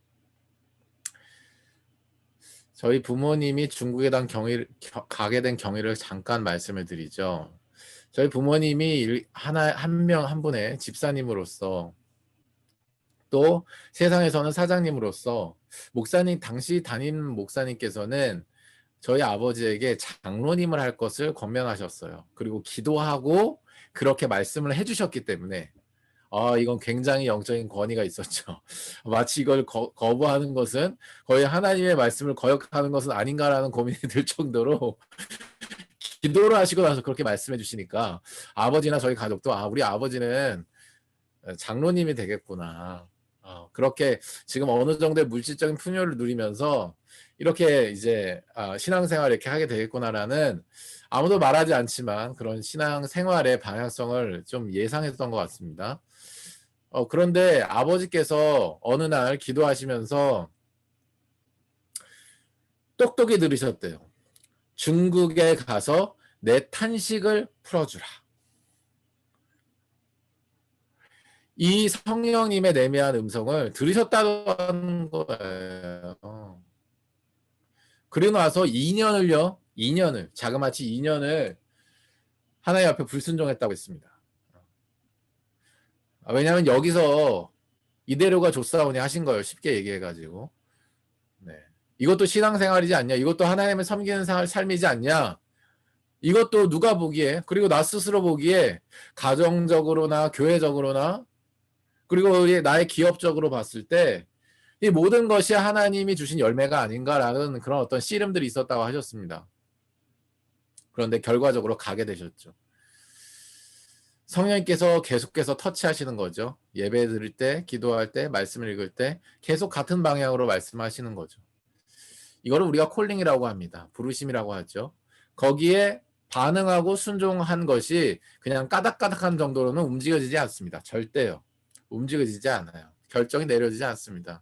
저희 부모님이 중국에 가게 된 경위를 잠깐 말씀을 드리죠. 저희 부모님이 한 분의 집사님으로서, 또 세상에서는 사장님으로서, 당시 담임 목사님께서는 저희 아버지에게 장로님을 할 것을 권면하셨어요. 그리고 기도하고 그렇게 말씀을 해주셨기 때문에 이건 굉장히 영적인 권위가 있었죠. 마치 이걸 거부하는 것은 거의 하나님의 말씀을 거역하는 것은 아닌가라는 고민이 들 정도로 기도를 하시고 나서 그렇게 말씀해 주시니까 아버지나 저희 가족도 우리 아버지는 장로님이 되겠구나. 그렇게 지금 어느 정도의 물질적인 풍요를 누리면서 이렇게 이제 신앙생활을 이렇게 하게 되겠구나라는, 아무도 말하지 않지만 그런 신앙생활의 방향성을 좀 예상했던 것 같습니다. 그런데 아버지께서 어느 날 기도하시면서 똑똑히 들으셨대요. 중국에 가서 내 탄식을 풀어주라. 이 성령님의 내미한 음성을 들으셨다는 거예요. 그리고 나서 2년을 자그마치 2년을 하나님 앞에 불순종했다고 했습니다. 왜냐하면 여기서 이대로가 좋사오니 하신 거예요. 쉽게 얘기해가지고. 네. 이것도 신앙생활이지 않냐? 이것도 하나님을 섬기는 삶이지 않냐? 이것도 누가 보기에, 그리고 나 스스로 보기에 가정적으로나 교회적으로나 그리고 나의 기업적으로 봤을 때 이 모든 것이 하나님이 주신 열매가 아닌가라는 그런 어떤 씨름들이 있었다고 하셨습니다. 그런데 결과적으로 가게 되셨죠. 성령님께서 계속해서 터치하시는 거죠. 예배 드릴 때, 기도할 때, 말씀을 읽을 때 계속 같은 방향으로 말씀하시는 거죠. 이거를 우리가 콜링이라고 합니다. 부르심이라고 하죠. 거기에 반응하고 순종한 것이 그냥 까닥까닥한 정도로는 움직여지지 않습니다. 절대요. 움직여지지 않아요. 결정이 내려지지 않습니다.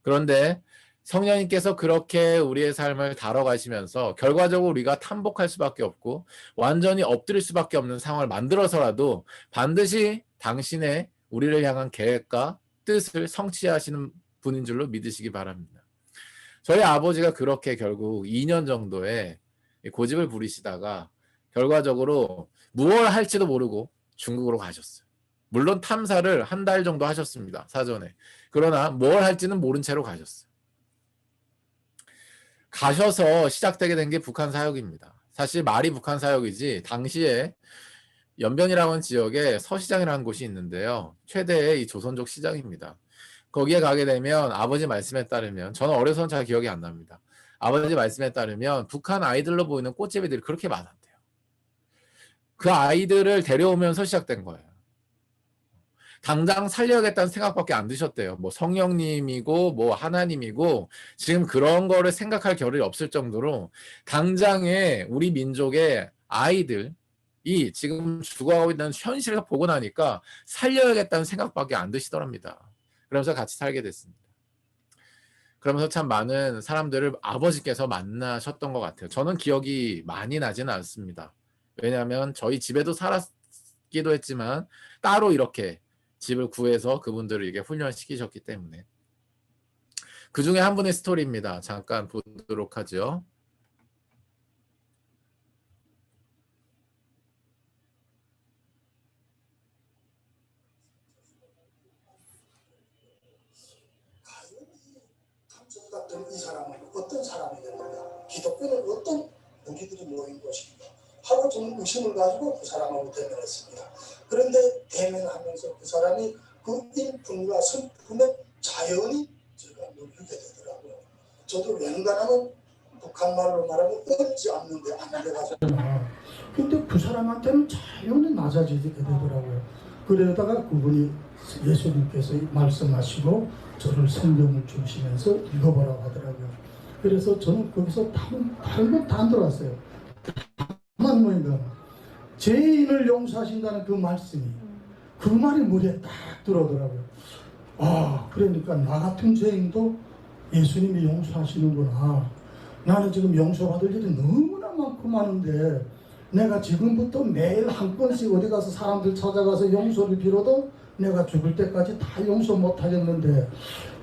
그런데 성령님께서 그렇게 우리의 삶을 다뤄가시면서 결과적으로 우리가 탄복할 수밖에 없고 완전히 엎드릴 수밖에 없는 상황을 만들어서라도 반드시 당신의 우리를 향한 계획과 뜻을 성취하시는 분인 줄로 믿으시기 바랍니다. 저희 아버지가 그렇게 결국 2년 정도의 고집을 부리시다가 결과적으로 무엇을 할지도 모르고 중국으로 가셨어요. 물론 탐사를 한 달 정도 하셨습니다. 사전에. 그러나 뭘 할지는 모른 채로 가셨어요. 가셔서 시작되게 된 게 북한 사역입니다. 사실 말이 북한 사역이지 당시에 연변이라고 하는 지역에 서시장이라는 곳이 있는데요. 최대의 이 조선족 시장입니다. 거기에 가게 되면 아버지 말씀에 따르면, 저는 어려서는 잘 기억이 안 납니다. 아버지 말씀에 따르면 북한 아이들로 보이는 꽃제비들이 그렇게 많았대요. 그 아이들을 데려오면서 시작된 거예요. 당장 살려야겠다는 생각밖에 안 드셨대요. 뭐 성령님이고 뭐 하나님이고 지금 그런 거를 생각할 겨를이 없을 정도로 당장에 우리 민족의 아이들이 지금 죽어가고 있는 현실을 보고 나니까 살려야겠다는 생각밖에 안 드시더랍니다. 그러면서 같이 살게 됐습니다. 그러면서 참 많은 사람들을 아버지께서 만나셨던 것 같아요. 저는 기억이 많이 나지는 않습니다. 왜냐하면 저희 집에도 살았기도 했지만 따로 이렇게 집을 구해서 그분들을 이게 훈련시키셨기 때문에. 그 중에 한 분의 스토리입니다. 잠깐 보도록 하죠. 탐정 같은 이 사람은 어떤 사람이겠느냐, 기독교는 어떤 무기들이 모인 것인가 하고 저는 의심을 가지고 그 사람하고 대면했습니다. 그런데 대면하면서 그 사람이 그 인품과 성품을 자연히 제가 느끼게 되더라고요. 저도 웬간하면 북한말로 말하면 얻지 않는데 안 돼가지고 근데 그 사람한테는 자연히 낮아지게 되더라고요. 그러다가 그분이 예수님께서 말씀하시고 저를 성경을 주시면서 읽어보라고 하더라고요. 그래서 저는 거기서 다른 건 다 안 들어왔어요. 다만 뭐인가 죄인을 용서하신다는 그 말씀이, 그 말이 머리에 딱 들어오더라고요. 아, 그러니까 나 같은 죄인도 예수님이 용서하시는구나. 나는 지금 용서받을 일이 너무나 많고 많은데 내가 지금부터 매일 한 건씩 어디 가서 사람들 찾아가서 용서를 빌어도 내가 죽을 때까지 다 용서 못하겠는데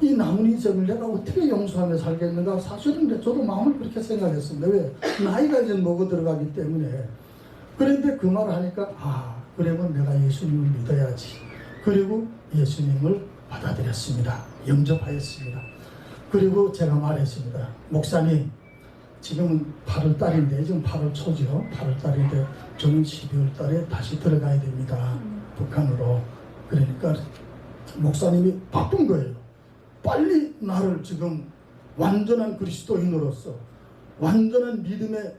이 남은 인생을 내가 어떻게 용서하며 살겠는가. 사실은 저도 마음을 그렇게 생각했습니다. 왜? 나이가 이제 먹어 들어가기 때문에. 그런데 그 말을 하니까 아, 그러면 내가 예수님을 믿어야지. 그리고 예수님을 받아들였습니다. 영접하였습니다. 그리고 제가 말했습니다. 목사님, 지금 8월 달인데, 지금 8월 초죠. 8월 달인데 저는 12월 달에 다시 들어가야 됩니다. 북한으로. 그러니까 목사님이 바쁜 거예요. 빨리 나를 지금 완전한 그리스도인으로서, 완전한 믿음의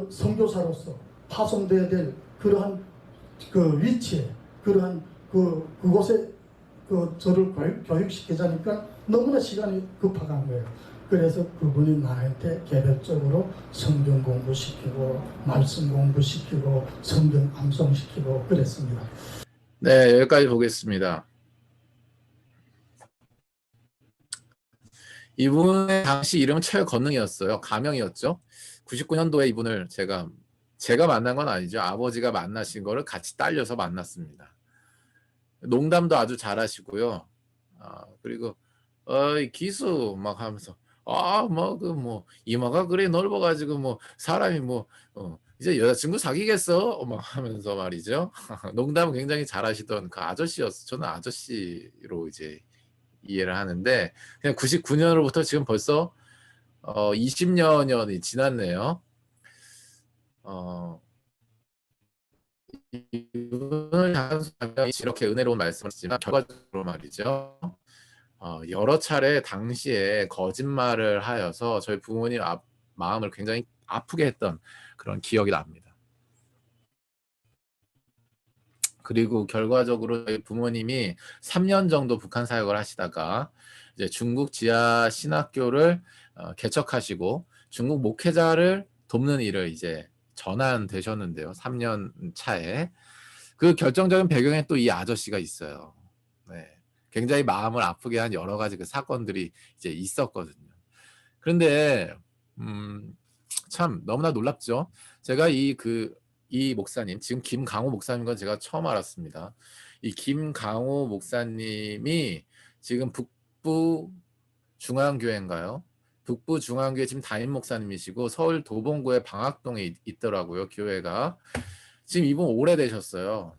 선교사로서 파송돼야 될 그러한 그 위치에, 그러한 그곳에 저를 교육시키자니까 너무나 시간이 급박한 거예요. 그래서 그분이 나한테 개별적으로 성경 공부시키고 말씀 공부시키고 성경 암송시키고 그랬습니다. 네, 여기까지 보겠습니다. 이분의 당시 이름은 최건능이었어요. 가명이었죠. 99년도에 이분을 제가 만난 건 아니죠. 아버지가 만나신 거를 같이 딸려서 만났습니다. 농담도 아주 잘하시고요. 그리고 기수 막 하면서 이마가 그래 넓어가지고 사람이 이제 여자친구 사귀겠어 막 하면서 말이죠. 농담을 굉장히 잘하시던 그 아저씨였어. 저는 아저씨로 이제 이해를 하는데 그냥 99년으로부터 지금 벌써 20여년이 지났네요. 이분을 향한 사람이 이렇게 은혜로운 말씀을 하지만 결과적으로 말이죠. 여러 차례 당시에 거짓말을 하여서 저희 부모님 마음을 굉장히 아프게 했던 그런 기억이 납니다. 그리고 결과적으로 저희 부모님이 3년 정도 북한 사역을 하시다가 이제 중국 지하 신학교를 개척하시고 중국 목회자를 돕는 일을 이제 전환되셨는데요. 3년 차에. 그 결정적인 배경에 또 이 아저씨가 있어요. 네. 굉장히 마음을 아프게 한 여러 가지 그 사건들이 이제 있었거든요. 그런데 참 너무나 놀랍죠. 제가 이 목사님, 지금 김강호 목사님 건 제가 처음 알았습니다. 이 김강호 목사님이 지금 북부 중앙교회인가요? 북부 중앙교회 지금 담임 목사님이시고 서울 도봉구의 방학동에 있더라고요, 교회가. 지금 이분 오래되셨어요.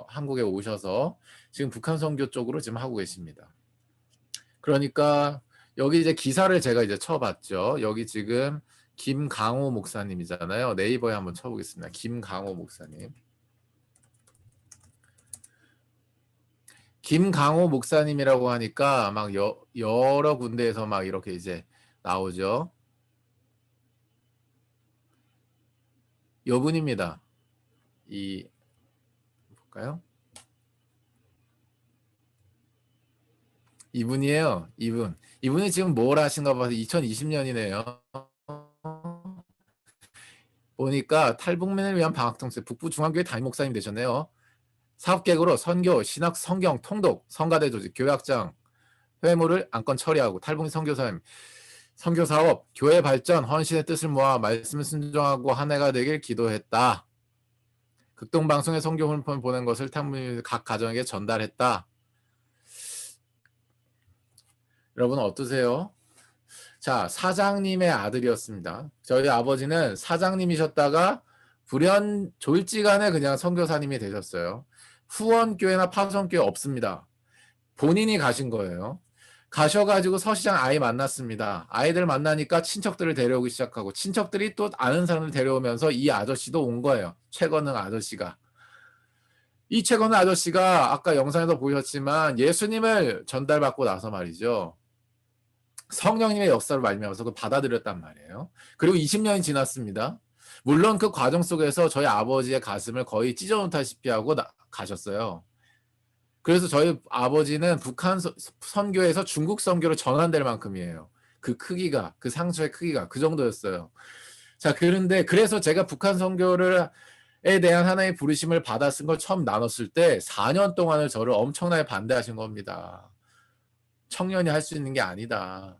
한국에 오셔서 지금 북한 선교 쪽으로 지금 하고 계십니다. 그러니까 여기 이제 기사를 제가 이제 쳐봤죠. 여기 지금 김강호 목사님이잖아요. 네이버에 한번 쳐보겠습니다. 김강호 목사님. 김강호 목사님이라고 하니까 막 여러 군데에서 막 이렇게 이제 나오죠. 여분입니다. 볼까요? 이분이에요. 이분이 지금 뭘 하신가 봐서 2020년이네요. 보니까 탈북민을 위한 방학통세 북부 중앙교회 담임 목사님 되셨네요. 사업계획으로 선교, 신학, 성경, 통독, 성가대 조직, 교회학장, 회무를 안건 처리하고 탈북민 선교사님, 선교사업, 교회 발전, 헌신의 뜻을 모아 말씀을 순종하고 한 해가 되길 기도했다. 극동방송에 선교 훈련 보낸 것을 탈북민 각 가정에게 전달했다. 여러분 어떠세요? 자, 사장님의 아들이었습니다. 저희 아버지는 사장님이셨다가 불현 졸지간에 그냥 선교사님이 되셨어요. 후원교회나 파송교회 없습니다. 본인이 가신 거예요. 가셔가지고 서시장 아이 만났습니다. 아이들 만나니까 친척들을 데려오기 시작하고 친척들이 또 아는 사람을 데려오면서 이 아저씨도 온 거예요. 최건능 아저씨가. 이 최건능 아저씨가 아까 영상에서 보셨지만 예수님을 전달받고 나서 말이죠. 성령님의 역사를 말미암아서 그걸 받아들였단 말이에요. 그리고 20년이 지났습니다. 물론 그 과정 속에서 저희 아버지의 가슴을 거의 찢어놓다시피 하고 가셨어요. 그래서 저희 아버지는 북한 선교에서 중국 선교로 전환될 만큼이에요. 그 크기가, 그 상처의 크기가 그 정도였어요. 자, 그런데 그래서 제가 북한 선교를 대한 하나님의 부르심을 받아 쓴 걸 처음 나눴을 때 4년 동안을 저를 엄청나게 반대하신 겁니다. 청년이 할 수 있는 게 아니다.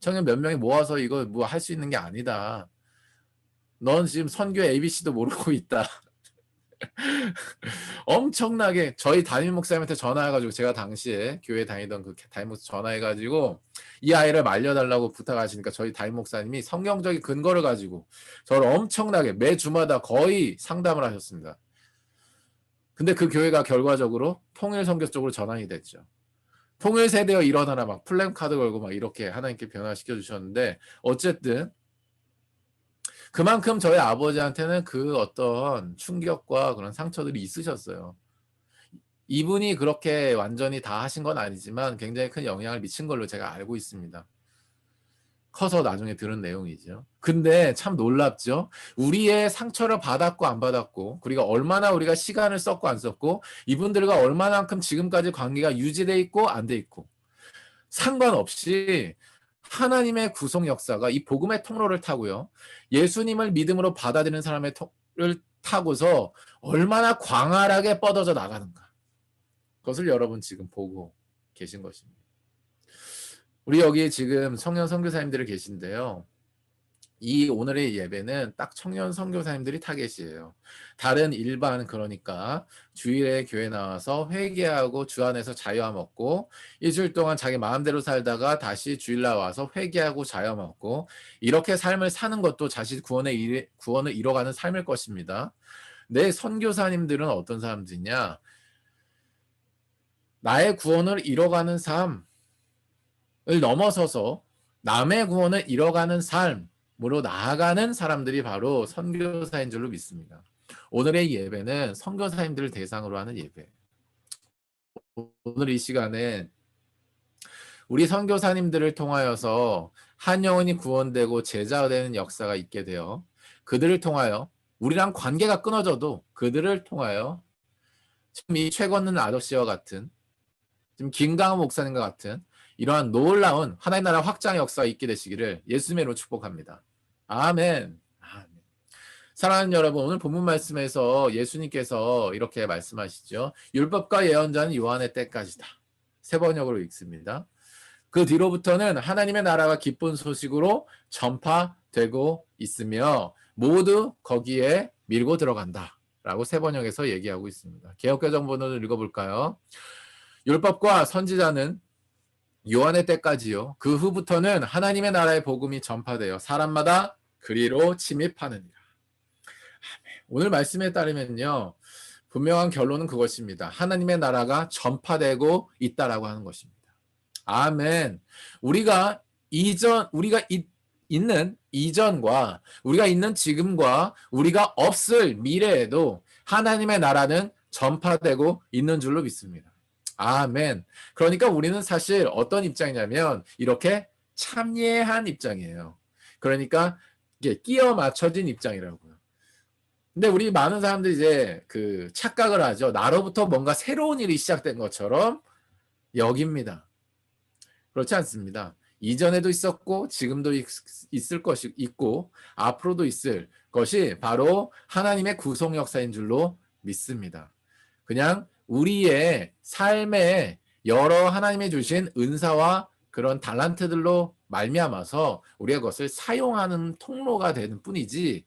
청년 몇 명이 모아서 이거 뭐 할 수 있는 게 아니다. 넌 지금 선교 ABC도 모르고 있다. 엄청나게 저희 담임 목사님한테 전화해가지고, 제가 당시에 교회 다니던 그 담임 목사 전화해가지고 이 아이를 말려달라고 부탁하시니까 저희 담임 목사님이 성경적인 근거를 가지고 저를 엄청나게 매 주마다 거의 상담을 하셨습니다. 근데 그 교회가 결과적으로 통일 선교 쪽으로 전환이 됐죠. 통일 세대여 일어나라 막 플랜카드 걸고 막 이렇게 하나님께 변화시켜 주셨는데, 어쨌든 그만큼 저희 아버지한테는 그 어떤 충격과 그런 상처들이 있으셨어요. 이분이 그렇게 완전히 다 하신 건 아니지만 굉장히 큰 영향을 미친 걸로 제가 알고 있습니다. 커서 나중에 들은 내용이죠. 근데 참 놀랍죠. 우리의 상처를 받았고 안 받았고, 그리고 얼마나 우리가 시간을 썼고 안 썼고, 이분들과 얼마만큼 지금까지 관계가 유지돼 있고 안 돼 있고, 상관없이 하나님의 구속 역사가 이 복음의 통로를 타고요, 예수님을 믿음으로 받아들이는 사람의 통로를 타고서 얼마나 광활하게 뻗어져 나가는가, 그것을 여러분 지금 보고 계신 것입니다. 우리 여기 지금 청년 선교사님들이 계신데요, 이 오늘의 예배는 딱 청년 선교사님들이 타겟이에요. 다른 일반, 그러니까 주일에 교회 나와서 회개하고 주 안에서 자유함 얻고 일주일 동안 자기 마음대로 살다가 다시 주일 나와서 회개하고 자유함 얻고, 이렇게 삶을 사는 것도 자신 구원을 이뤄가는 삶일 것입니다. 내 선교사님들은 어떤 사람들이냐? 나의 구원을 이뤄가는 삶을 넘어서서 남의 구원을 이뤄가는 삶으로 나아가는 사람들이 바로 선교사인 줄로 믿습니다. 오늘의 예배는 선교사님들을 대상으로 하는 예배. 오늘 이 시간에 우리 선교사님들을 통하여서 한 영혼이 구원되고 제자가 되는 역사가 있게 되어, 그들을 통하여 우리랑 관계가 끊어져도 그들을 통하여 지금 이 최건는 아저씨와 같은, 지금 김강호 목사님과 같은 이러한 놀라운 하나님 나라 확장의 역사가 있게 되시기를 예수님의 이름으로 축복합니다. 아멘. 아멘. 사랑하는 여러분, 오늘 본문 말씀에서 예수님께서 이렇게 말씀하시죠. 율법과 예언자는 요한의 때까지다. 세 번역으로 읽습니다. 그 뒤로부터는 하나님의 나라가 기쁜 소식으로 전파되고 있으며 모두 거기에 밀고 들어간다 라고 세 번역에서 얘기하고 있습니다. 개역개정본을 읽어볼까요? 율법과 선지자는 요한의 때까지요, 그 후부터는 하나님의 나라의 복음이 전파되어 사람마다 그리로 침입하느니라. 오늘 말씀에 따르면요, 분명한 결론은 그것입니다. 하나님의 나라가 전파되고 있다라고 하는 것입니다. 아멘. 우리가 있는 이전과 우리가 있는 지금과 우리가 없을 미래에도 하나님의 나라는 전파되고 있는 줄로 믿습니다. 아멘. 그러니까 우리는 사실 어떤 입장이냐면 이렇게 참여한 입장이에요. 그러니까 이게 끼어 맞춰진 입장이라고요. 근데 우리 많은 사람들이 이제 그 착각을 하죠. 나로부터 뭔가 새로운 일이 시작된 것처럼 여깁니다. 그렇지 않습니다. 이전에도 있었고 지금도 있을 것이 있고 앞으로도 있을 것이 바로 하나님의 구속 역사인 줄로 믿습니다. 그냥 우리의 삶에 여러 하나님이 주신 은사와 그런 달란트들로 말미암아서 우리가 그것을 사용하는 통로가 되는 뿐이지,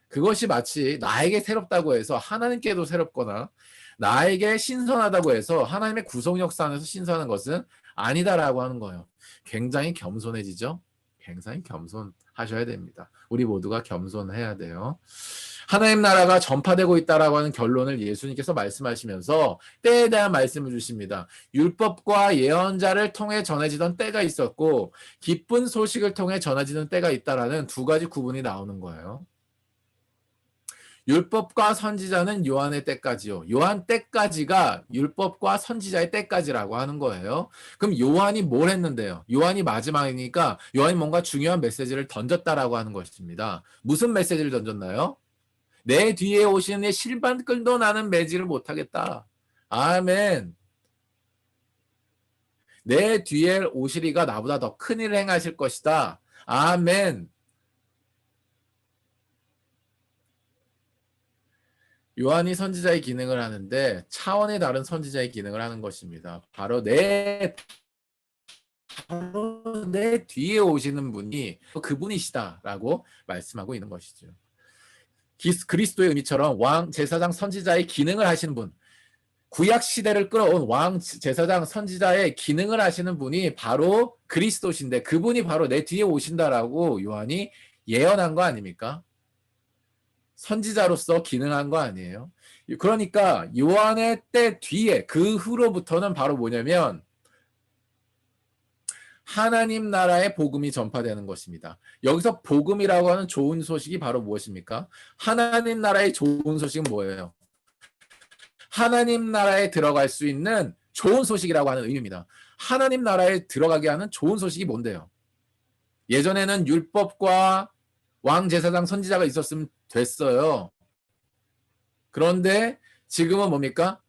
그것이 마치 나에게 새롭다고 해서 하나님께도 새롭거나 나에게 신선하다고 해서 하나님의 구속 역사 안에서 신선한 것은 아니다라고 하는 거예요. 굉장히 겸손해지죠? 굉장히 겸손하셔야 됩니다. 우리 모두가 겸손해야 돼요. 하나님 나라가 전파되고 있다라고 하는 결론을 예수님께서 말씀하시면서 때에 대한 말씀을 주십니다. 율법과 예언자를 통해 전해지던 때가 있었고 기쁜 소식을 통해 전해지는 때가 있다라는 두 가지 구분이 나오는 거예요. 율법과 선지자는 요한의 때까지요. 요한 때까지가 율법과 선지자의 때까지라고 하는 거예요. 그럼 요한이 뭘 했는데요? 요한이 마지막이니까 요한이 뭔가 중요한 메시지를 던졌다라고 하는 것입니다. 무슨 메시지를 던졌나요? 내 뒤에 오시는 내 실반끌도 나는 매질을 못하겠다. 아멘. 내 뒤에 오시리가 나보다 더 큰 일을 행하실 것이다. 아멘. 요한이 선지자의 기능을 하는데 차원이 다른 선지자의 기능을 하는 것입니다. 바로 내 뒤에 오시는 분이 그분이시다라고 말씀하고 있는 것이죠. 그리스도의 의미처럼 왕, 제사장, 선지자의 기능을 하시는 분, 구약 시대를 끌어온 왕, 제사장, 선지자의 기능을 하시는 분이 바로 그리스도신데 그분이 바로 내 뒤에 오신다라고 요한이 예언한 거 아닙니까? 선지자로서 기능한 거 아니에요? 그러니까 요한의 때 뒤에 그 후로부터는 바로 뭐냐면 하나님 나라의 복음이 전파되는 것입니다. 여기서 복음이라고 하는 좋은 소식이 바로 무엇입니까? 하나님 나라의 좋은 소식은 뭐예요? 하나님 나라에 들어갈 수 있는 좋은 소식이라고 하는 의미입니다. 하나님 나라에 들어가게 하는 좋은 소식이 뭔데요? 예전에는 율법과 왕, 제사장, 선지자가 있었으면 됐어요. 그런데 지금은 뭡니까?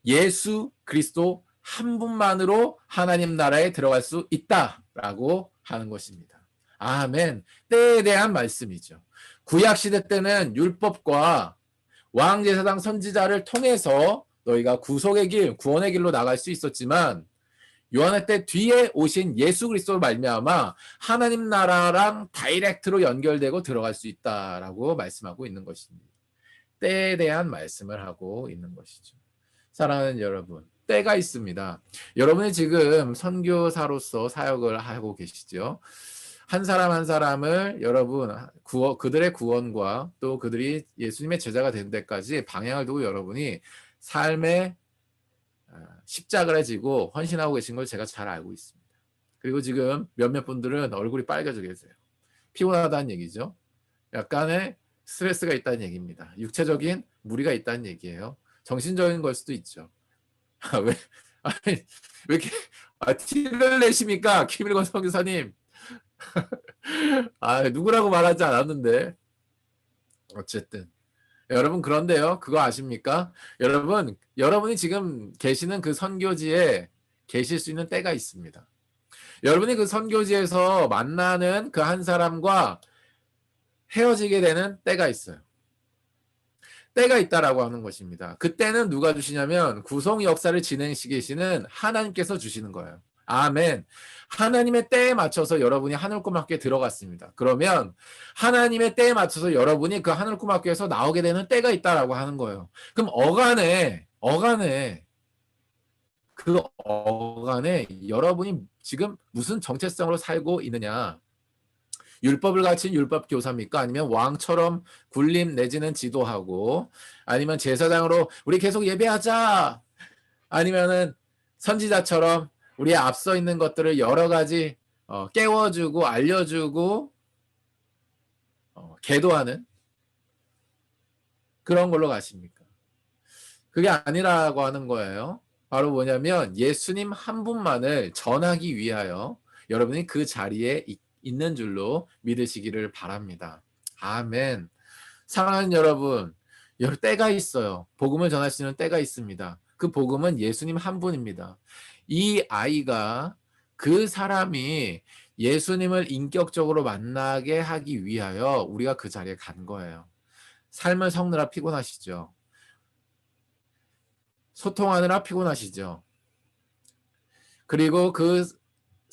예수 그리스도 한 분만으로 하나님 나라에 들어갈 수 있다라고 하는 것입니다. 아멘. 때에 대한 말씀이죠. 구약 시대 때는 율법과 왕, 제사장, 선지자를 통해서 너희가 구속의 길, 구원의 길로 나갈 수 있었지만 요한의 때 뒤에 오신 예수 그리스도로 말미암아 하나님 나라랑 다이렉트로 연결되고 들어갈 수 있다라고 말씀하고 있는 것입니다. 때에 대한 말씀을 하고 있는 것이죠. 사랑하는 여러분, 때가 있습니다. 여러분이 지금 선교사로서 사역을 하고 계시죠. 한 사람 한 사람을 여러분 그들의 구원과 또 그들이 예수님의 제자가 된 데까지 방향을 두고 여러분이 삶의 십자가를 지고 헌신하고 계신 걸 제가 잘 알고 있습니다. 그리고 지금 몇몇 분들은 얼굴이 빨개져 계세요. 피곤하다는 얘기죠. 약간의 스트레스가 있다는 얘기입니다. 육체적인 무리가 있다는 얘기예요. 정신적인 걸 수도 있죠. 왜 이렇게 티를 내십니까? 김일건 선교사님. 누구라고 말하지 않았는데. 어쨌든. 여러분, 그런데요. 그거 아십니까? 여러분이 지금 계시는 그 선교지에 계실 수 있는 때가 있습니다. 여러분이 그 선교지에서 만나는 그 한 사람과 헤어지게 되는 때가 있어요. 때가 있다라고 하는 것입니다. 그때는 누가 주시냐면 구속 역사를 진행시키시는 하나님께서 주시는 거예요. 아멘. 하나님의 때에 맞춰서 여러분이 하늘꿈학교에 들어갔습니다. 그러면 하나님의 때에 맞춰서 여러분이 그 하늘꿈학교에서 나오게 되는 때가 있다라고 하는 거예요. 그럼 어간에 여러분이 지금 무슨 정체성으로 살고 있느냐? 율법을 가르친 율법 교사입니까? 아니면 왕처럼 군림 내지는 지도하고, 아니면 제사장으로 우리 계속 예배하자, 아니면은 선지자처럼 우리의 앞서 있는 것들을 여러 가지 깨워주고 알려주고 계도하는 그런 걸로 가십니까? 그게 아니라고 하는 거예요. 바로 뭐냐면 예수님 한 분만을 전하기 위하여 여러분이 그 자리에 있는 줄로 믿으시기를 바랍니다. 아멘. 사랑하는 여러분, 때가 있어요. 복음을 전할 수 있는 때가 있습니다. 그 복음은 예수님 한 분입니다. 이 아이가, 그 사람이 예수님을 인격적으로 만나게 하기 위하여 우리가 그 자리에 간 거예요. 삶을 섞느라 피곤하시죠? 소통하느라 피곤하시죠? 그리고 그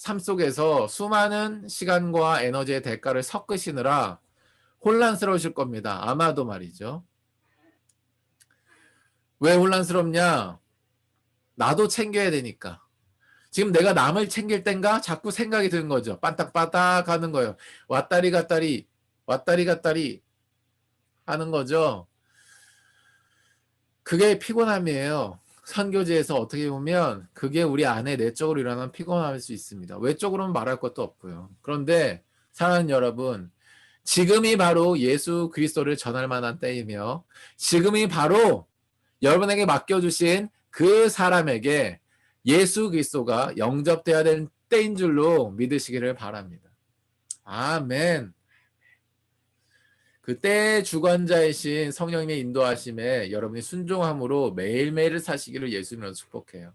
삶 속에서 수많은 시간과 에너지의 대가를 섞으시느라 혼란스러우실 겁니다. 아마도 말이죠. 왜 혼란스럽냐? 나도 챙겨야 되니까. 지금 내가 남을 챙길 땐가? 자꾸 생각이 드는 거죠. 빠딱빠딱 하는 거예요. 왔다리 갔다리 하는 거죠. 그게 피곤함이에요. 선교지에서 어떻게 보면 그게 우리 안에 내적으로 일어나는 피곤함일 수 있습니다. 외적으로는 말할 것도 없고요. 그런데 사랑하는 여러분, 지금이 바로 예수 그리스도를 전할 만한 때이며 지금이 바로 여러분에게 맡겨주신 그 사람에게 예수 그리스도가 영접돼야 될 때인 줄로 믿으시기를 바랍니다. 아멘. 그 때의 주관자이신 성령님의 인도하심에 여러분이 순종함으로 매일매일을 사시기를 예수님으로 축복해요.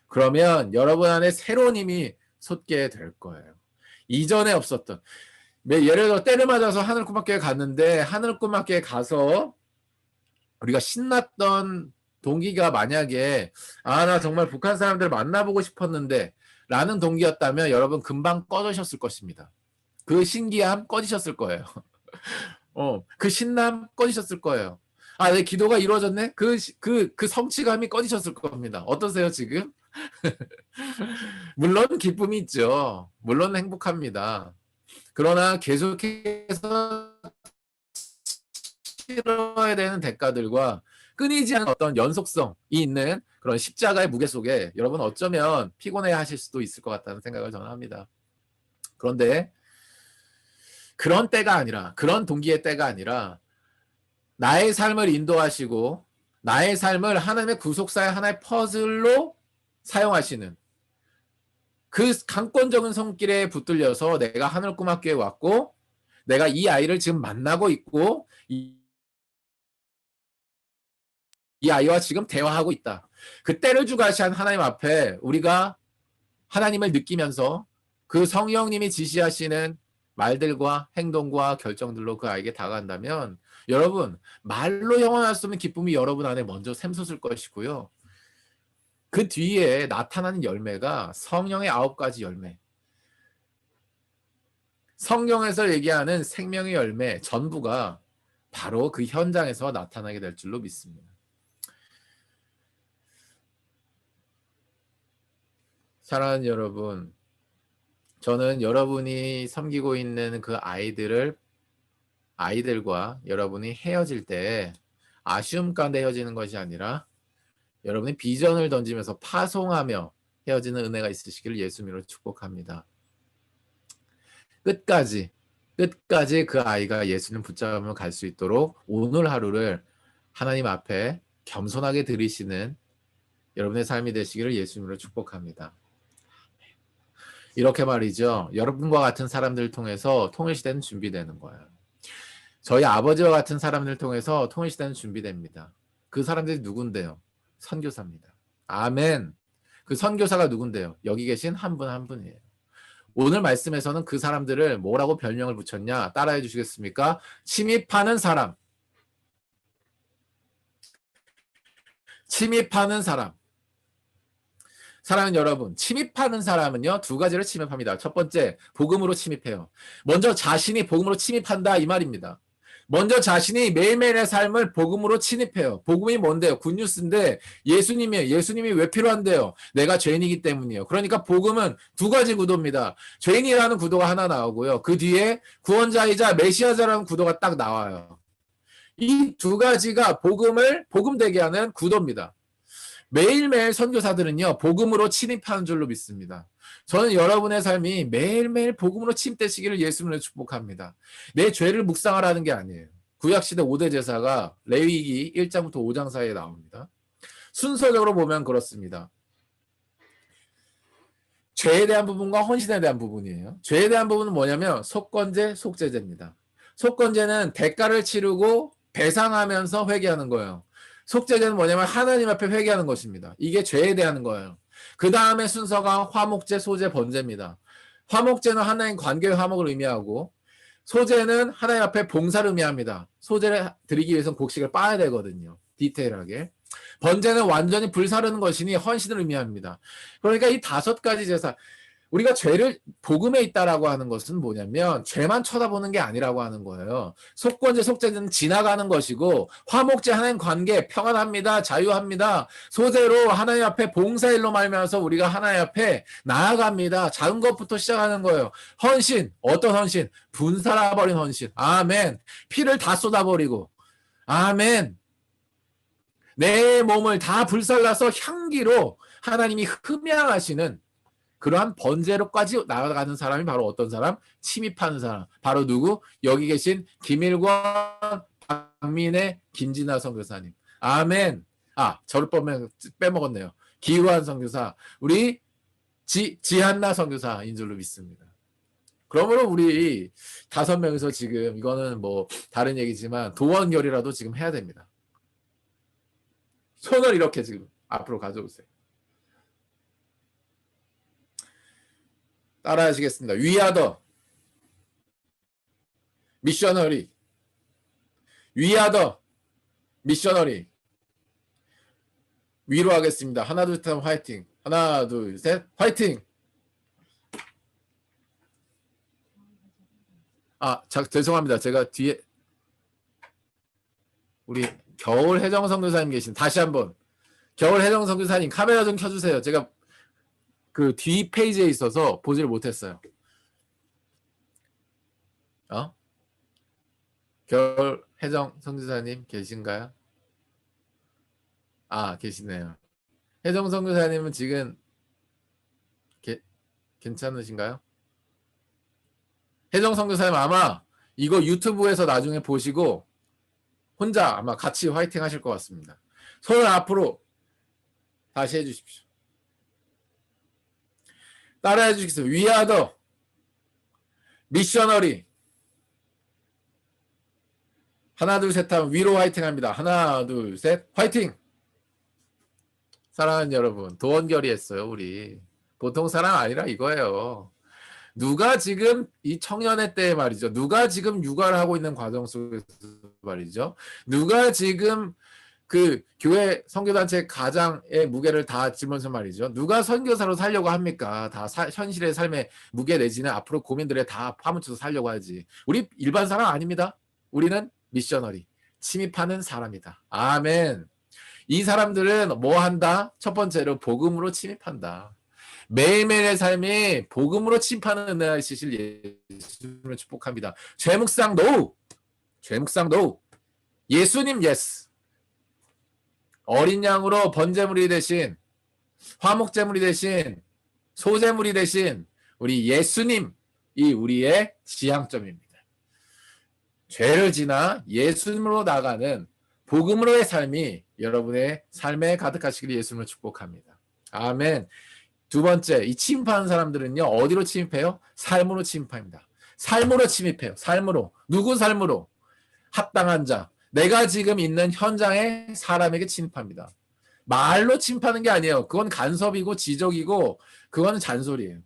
그러면 여러분 안에 새로운 힘이 솟게 될 거예요. 이전에 없었던, 예를 들어 때를 맞아서 하늘꿈학교에 갔는데 하늘꿈학교에 가서 우리가 신났던 동기가 만약에 나 정말 북한 사람들 만나보고 싶었는데 라는 동기였다면 여러분 금방 꺼지셨을 것입니다. 그 신기함 꺼지셨을 거예요. 그 신남 꺼지셨을 거예요. 내 기도가 이루어졌네? 그 성취감이 꺼지셨을 겁니다. 어떠세요, 지금? 물론 기쁨이 있죠. 물론 행복합니다. 그러나 계속해서 치러야 되는 대가들과 끊이지 않는 어떤 연속성이 있는 그런 십자가의 무게 속에 여러분 어쩌면 피곤해 하실 수도 있을 것 같다는 생각을 저는 합니다. 그런데 그런 때가 아니라, 그런 동기의 때가 아니라 나의 삶을 인도하시고 나의 삶을 하나님의 구속사의 하나의 퍼즐로 사용하시는 그 강권적인 손길에 붙들려서 내가 하늘꿈학교에 왔고 내가 이 아이를 지금 만나고 있고 이 아이와 지금 대화하고 있다. 그 때를 주가시한 하나님 앞에 우리가 하나님을 느끼면서 그 성령님이 지시하시는 말들과 행동과 결정들로 그 아이에게 다가간다면 여러분 말로 형언할 수 없는 기쁨이 여러분 안에 먼저 샘솟을 것이고요. 그 뒤에 나타나는 열매가 성령의 9가지 열매, 성경에서 얘기하는 생명의 열매 전부가 바로 그 현장에서 나타나게 될 줄로 믿습니다. 사랑하는 여러분, 저는 여러분이 섬기고 있는 그 아이들과 여러분이 헤어질 때 아쉬움 가운데 헤어지는 것이 아니라 여러분이 비전을 던지면서 파송하며 헤어지는 은혜가 있으시기를 예수님으로 축복합니다. 끝까지 그 아이가 예수님 붙잡으며 갈 수 있도록 오늘 하루를 하나님 앞에 겸손하게 드리시는 여러분의 삶이 되시기를 예수님으로 축복합니다. 이렇게 말이죠. 여러분과 같은 사람들을 통해서 통일시대는 준비되는 거예요. 저희 아버지와 같은 사람들을 통해서 통일시대는 준비됩니다. 그 사람들이 누군데요? 선교사입니다. 아멘. 그 선교사가 누군데요? 여기 계신 한 분 한 분이에요. 오늘 말씀에서는 그 사람들을 뭐라고 별명을 붙였냐? 따라해 주시겠습니까? 침입하는 사람. 침입하는 사람. 사랑하는 여러분, 침입하는 사람은요, 2가지를 침입합니다. 첫 번째, 복음으로 침입해요. 먼저 자신이 복음으로 침입한다 이 말입니다. 먼저 자신이 매일매일의 삶을 복음으로 침입해요. 복음이 뭔데요? 굿뉴스인데 예수님이에요. 예수님이 왜 필요한데요? 내가 죄인이기 때문이에요. 그러니까 복음은 2가지 구도입니다. 죄인이라는 구도가 하나 나오고요. 그 뒤에 구원자이자 메시아자라는 구도가 딱 나와요. 이 2가지가 복음을 복음되게 하는 구도입니다. 매일매일 선교사들은요, 복음으로 침입하는 줄로 믿습니다. 저는 여러분의 삶이 매일매일 복음으로 침입되시기를 예수님으로 축복합니다. 내 죄를 묵상하라는 게 아니에요. 구약시대 5대 제사가 레위기 1장부터 5장 사이에 나옵니다. 순서적으로 보면 그렇습니다. 죄에 대한 부분과 헌신에 대한 부분이에요. 죄에 대한 부분은 뭐냐면 속건제, 속죄제입니다. 속건제는 대가를 치르고 배상하면서 회개하는 거예요. 속죄제는 뭐냐면 하나님 앞에 회개하는 것입니다. 이게 죄에 대한 거예요. 그 다음에 순서가 화목제, 소제, 번제입니다. 화목제는 하나님 관계의 화목을 의미하고 소제는 하나님 앞에 봉사를 의미합니다. 소제를 드리기 위해서는 곡식을 빻아야 되거든요. 디테일하게. 번제는 완전히 불사르는 것이니 헌신을 의미합니다. 그러니까 이 5가지 제사, 우리가 죄를 복음에 있다라고 하는 것은 뭐냐면 죄만 쳐다보는 게 아니라고 하는 거예요. 속건제, 속죄는 지나가는 것이고 화목제 하나님 관계 평안합니다. 자유합니다. 소제로 하나님 앞에 봉사일로 말미암아서 우리가 하나님 앞에 나아갑니다. 작은 것부터 시작하는 거예요. 헌신, 어떤 헌신? 분살아버린 헌신. 아멘. 피를 다 쏟아버리고 아멘. 내 몸을 다 불살라서 향기로 하나님이 흠양하시는 그러한 번제로까지 나아가는 사람이 바로 어떤 사람? 침입하는 사람. 바로 누구? 여기 계신 김일권, 박민혜, 김진아 선교사님. 아멘. 저를 빼먹었네요. 기후한 선교사. 우리 지한나 선교사인 줄로 믿습니다. 그러므로 우리 5명이서 지금 이거는 뭐 다른 얘기지만 도원결이라도 지금 해야 됩니다. 손을 이렇게 지금 앞으로 가져오세요. 따라 하시겠습니다. 위아더 미셔너리 위아더 미셔너리. 위로하겠습니다. 하나, 둘, 셋 하면 화이팅. 하나, 둘, 셋, 화이팅! 죄송합니다. 제가 뒤에 우리 겨울 혜정 선교사님 계신, 다시 한번 겨울 혜정 선교사님 카메라 좀 켜주세요. 제가 그 뒤 페이지에 있어서 보지를 못했어요. 겨울 혜정 선교사님 계신가요? 계시네요. 혜정 선교사님은 지금 괜찮으신가요? 혜정 선교사님 아마 이거 유튜브에서 나중에 보시고 혼자 아마 같이 화이팅 하실 것 같습니다. 손을 앞으로 다시 해주십시오. 따라해 주시겠어요? We are the missionary. 하나 둘 셋 하면 위로 화이팅 합니다. 하나 둘 셋 화이팅. 사랑하는 여러분, 도원결이 했어요. 우리 보통 사람 아니라 이거예요. 누가 지금 이 청년의 때에 말이죠. 누가 지금 육아를 하고 있는 과정 속에서 말이죠. 누가 지금 그 교회 선교단체 가장의 무게를 다 지면서 말이죠. 누가 선교사로 살려고 합니까? 다 현실의 삶의 무게 내지는 앞으로 고민들에 다 파묻혀서 살려고 하지. 우리 일반 사람 아닙니다. 우리는 미셔너리, 침입하는 사람이다. 아멘. 이 사람들은 뭐 한다? 첫 번째로 복음으로 침입한다. 매일매일의 삶이 복음으로 침입하는 은혜가 있으실 예수님을 축복합니다. 죄묵상 노! 죄묵상 노! 예수님 예스! 어린 양으로 번제물이 대신, 화목제물이 대신, 소제물이 대신 우리 예수님이 우리의 지향점입니다. 죄를 지나 예수님으로 나가는 복음으로의 삶이 여러분의 삶에 가득하시기를 예수님을 축복합니다. 아멘. 두 번째, 이 침입하는 사람들은요, 어디로 침입해요? 삶으로 침입합니다. 삶으로 침입해요. 삶으로. 누구 삶으로? 합당한 자. 내가 지금 있는 현장의 사람에게 침입합니다. 말로 침입하는 게 아니에요. 그건 간섭이고 지적이고 그건 잔소리예요.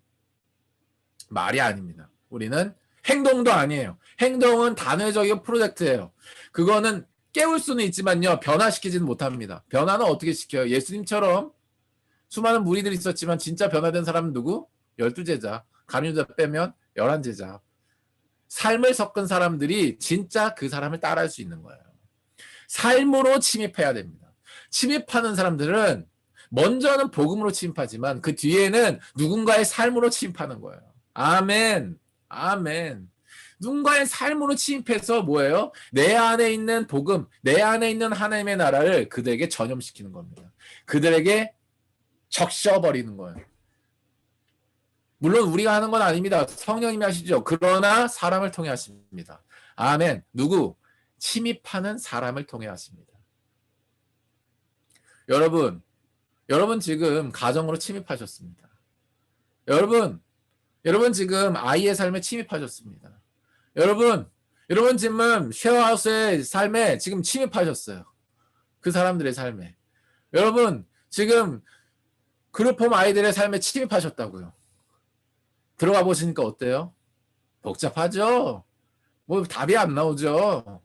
말이 아닙니다. 우리는 행동도 아니에요. 행동은 단회적이고 프로젝트예요. 그거는 깨울 수는 있지만요, 변화시키지는 못합니다. 변화는 어떻게 시켜요? 예수님처럼 수많은 무리들이 있었지만 진짜 변화된 사람은 누구? 12제자. 가룟유다 빼면 11제자. 삶을 섞은 사람들이 진짜 그 사람을 따라할 수 있는 거예요. 삶으로 침입해야 됩니다. 침입하는 사람들은 먼저는 복음으로 침입하지만 그 뒤에는 누군가의 삶으로 침입하는 거예요. 아멘. 아멘. 누군가의 삶으로 침입해서 뭐예요? 내 안에 있는 복음, 내 안에 있는 하나님의 나라를 그들에게 전염시키는 겁니다. 그들에게 적셔버리는 거예요. 물론 우리가 하는 건 아닙니다. 성령님이 하시죠. 그러나 사람을 통해 하십니다. 아멘. 누구? 침입하는 사람을 통해 하십니다. 여러분 지금 가정으로 침입하셨습니다. 여러분 지금 아이의 삶에 침입하셨습니다. 여러분 지금 쉐어하우스의 삶에 지금 침입하셨어요. 그 사람들의 삶에. 여러분 지금 그룹홈 아이들의 삶에 침입하셨다고요. 들어가 보시니까 어때요? 복잡하죠? 뭐 답이 안 나오죠?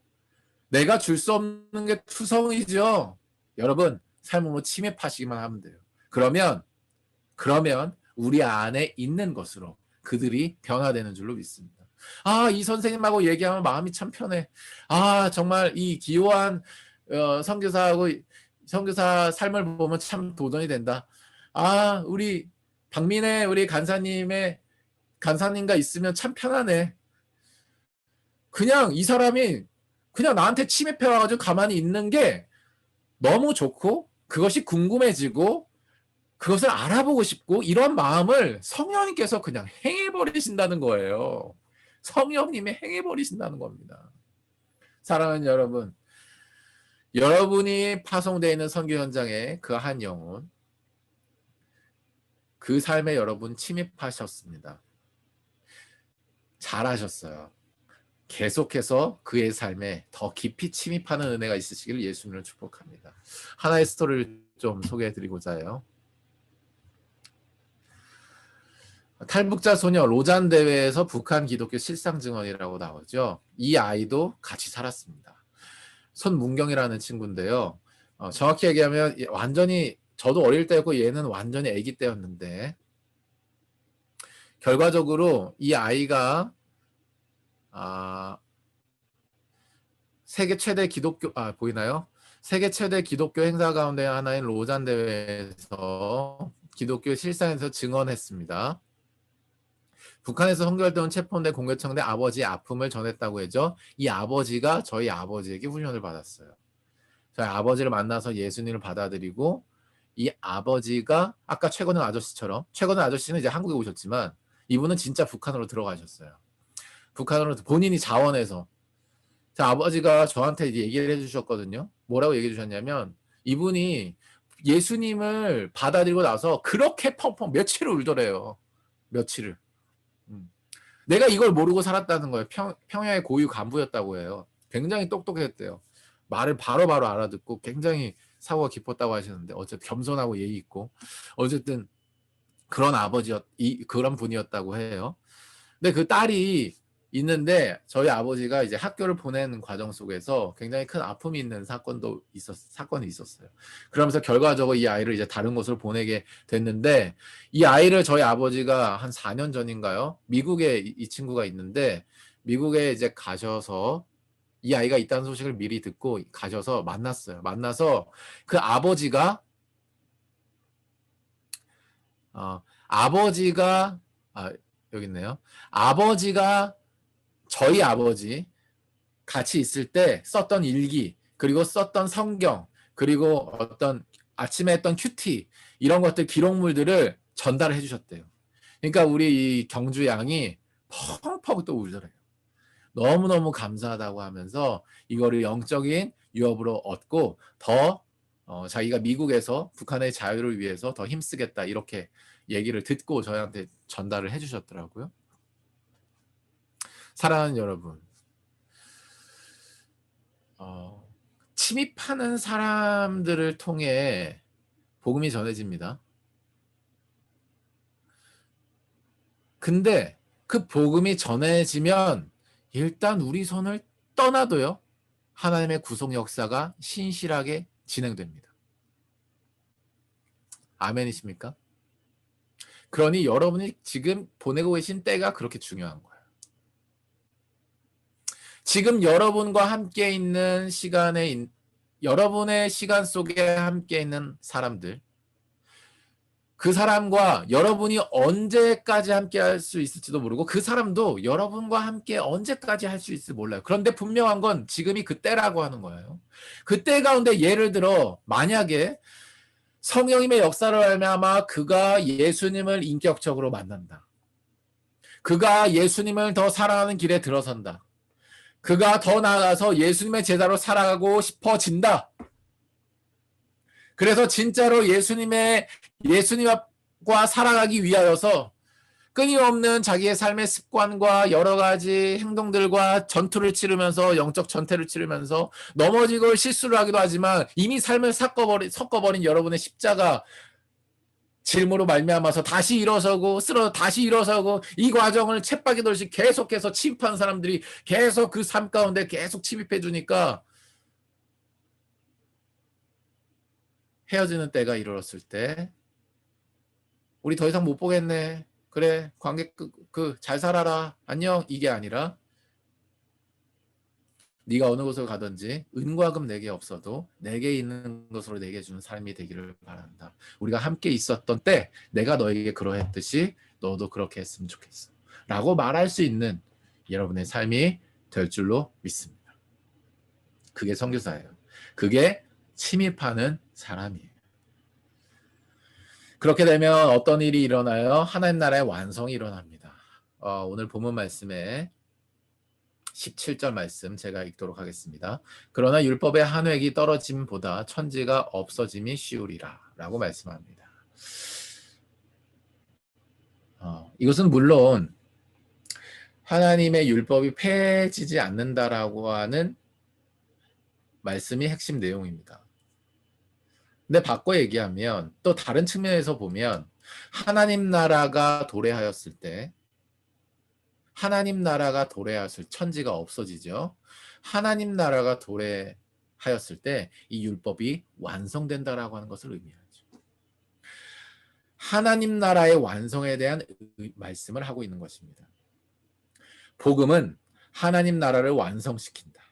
내가 줄 수 없는 게 투성이죠? 여러분 삶으로 침입하시기만 하면 돼요. 그러면 우리 안에 있는 것으로 그들이 변화되는 줄로 믿습니다. 이 선생님하고 얘기하면 마음이 참 편해. 정말 이 기요한 선교사하고 선교사 삶을 보면 참 도전이 된다. 우리 박민혜 우리 간사님과 있으면 참 편하네. 그냥 이 사람이 그냥 나한테 침입해 와가지고 가만히 있는 게 너무 좋고 그것이 궁금해지고 그것을 알아보고 싶고 이런 마음을 성령님께서 그냥 행해버리신다는 거예요. 성령님이 행해버리신다는 겁니다. 사랑하는 여러분, 여러분이 파송되어 있는 선교 현장에 그 한 영혼, 그 삶에 여러분 침입하셨습니다. 잘하셨어요. 계속해서 그의 삶에 더 깊이 침입하는 은혜가 있으시기를 예수님을 축복합니다. 하나의 스토리를 좀 소개해드리고자 해요. 탈북자 소녀 로잔 대회에서 북한 기독교 실상 증언이라고 나오죠. 이 아이도 같이 살았습니다. 손문경이라는 친구인데요. 정확히 얘기하면 완전히 저도 어릴 때였고 얘는 완전히 아기 때였는데 결과적으로 이 아이가 세계 최대 기독교 보이나요? 세계 최대 기독교 행사 가운데 하나인 로잔 대회에서 기독교 실상에서 증언했습니다. 북한에서 선결되어 체포된 공교청대 아버지의 아픔을 전했다고 해죠. 이 아버지가 저희 아버지에게 훈련을 받았어요. 저희 아버지를 만나서 예수님을 받아들이고 이 아버지가 아까 최건우 아저씨처럼 최건우 아저씨는 이제 한국에 오셨지만 이분은 진짜 북한으로 들어가셨어요. 북한으로 본인이 자원해서 제 아버지가 저한테 이제 얘기를 해주셨거든요. 뭐라고 얘기해 주셨냐면 이분이 예수님을 받아들이고 나서 그렇게 펑펑 며칠을 울더래요. 며칠을. 내가 이걸 모르고 살았다는 거예요. 평야의 고유 간부였다고 해요. 굉장히 똑똑했대요. 말을 바로바로 알아듣고 굉장히 사고가 깊었다고 하시는데 어쨌든 겸손하고 예의 있고 어쨌든 그런 그런 분이었다고 해요. 근데 그 딸이 있는데 저희 아버지가 이제 학교를 보내는 과정 속에서 굉장히 큰 아픔이 있는 사건이 있었어요. 그러면서 결과적으로 이 아이를 이제 다른 곳으로 보내게 됐는데 이 아이를 저희 아버지가 한 4년 전인가요? 미국에 이 친구가 있는데 미국에 이제 가셔서 이 아이가 있다는 소식을 미리 듣고 가셔서 만났어요. 만나서 그 아버지가 여기 있네요. 아버지가 저희 아버지 같이 있을 때 썼던 일기 그리고 썼던 성경 그리고 어떤 아침에 했던 큐티 이런 것들 기록물들을 전달을 해주셨대요. 그러니까 우리 이 경주 양이 펑펑 또 울더래요. 너무너무 감사하다고 하면서 이거를 영적인 유업으로 얻고 더 자기가 미국에서 북한의 자유를 위해서 더 힘쓰겠다 이렇게 얘기를 듣고 저희한테 전달을 해주셨더라고요. 사랑하는 여러분, 침입하는 사람들을 통해 복음이 전해집니다. 근데 그 복음이 전해지면 일단 우리 손을 떠나도요, 하나님의 구속 역사가 신실하게 진행됩니다. 아멘이십니까? 그러니 여러분이 지금 보내고 계신 때가 그렇게 중요한 거예요. 지금 여러분과 함께 있는 여러분의 시간 속에 함께 있는 사람들, 그 사람과 여러분이 언제까지 함께 할 수 있을지도 모르고 그 사람도 여러분과 함께 언제까지 할 수 있을지 몰라요. 그런데 분명한 건 지금이 그때라고 하는 거예요. 그때 가운데 예를 들어 만약에 성령님의 역사를 알면 그가 예수님을 인격적으로 만난다. 그가 예수님을 더 사랑하는 길에 들어선다. 그가 더 나아가서 예수님의 제자로 살아가고 싶어진다. 그래서 진짜로 예수님과 살아가기 위하여서 끊임없는 자기의 삶의 습관과 여러 가지 행동들과 전투를 치르면서 영적 전태를 치르면서 넘어지고 실수를 하기도 하지만 이미 삶을 섞어버린 여러분의 십자가 질무로 말미암아서 다시 일어서고 다시 일어서고 이 과정을 쳇바퀴 돌듯이 계속해서 침입하는 사람들이 계속 그 삶 가운데 계속 침입해 주니까 헤어지는 때가 이르렀을 때 우리 더 이상 못 보겠네. 그래 관계 잘 살아라. 안녕. 이게 아니라 네가 어느 곳을 가든지 은과 금 내게 없어도 내게 있는 것으로 내게 주는 삶이 되기를 바란다. 우리가 함께 있었던 때 내가 너에게 그러했듯이 너도 그렇게 했으면 좋겠어. 라고 말할 수 있는 여러분의 삶이 될 줄로 믿습니다. 그게 선교사예요. 그게 침입하는 사람이에요. 그렇게 되면 어떤 일이 일어나요? 하나님 나라의 완성이 일어납니다. 오늘 본문 말씀에 17절 말씀 제가 읽도록 하겠습니다. 그러나 율법의 한 획이 떨어짐보다 천지가 없어짐이 쉬우리라 라고 말씀합니다. 이것은 물론 하나님의 율법이 폐해지지 않는다라고 하는 말씀이 핵심 내용입니다. 근데 바꿔 얘기하면 또 다른 측면에서 보면 하나님 나라가 도래하였을 때 천지가 없어지죠. 하나님 나라가 하였을 때 이 율법이 완성된다라고 하는 것을 의미하죠. 하나님 나라의 완성에 대한 말씀을 하고 있는 것입니다. 복음은 하나님 나라를 완성시킨다.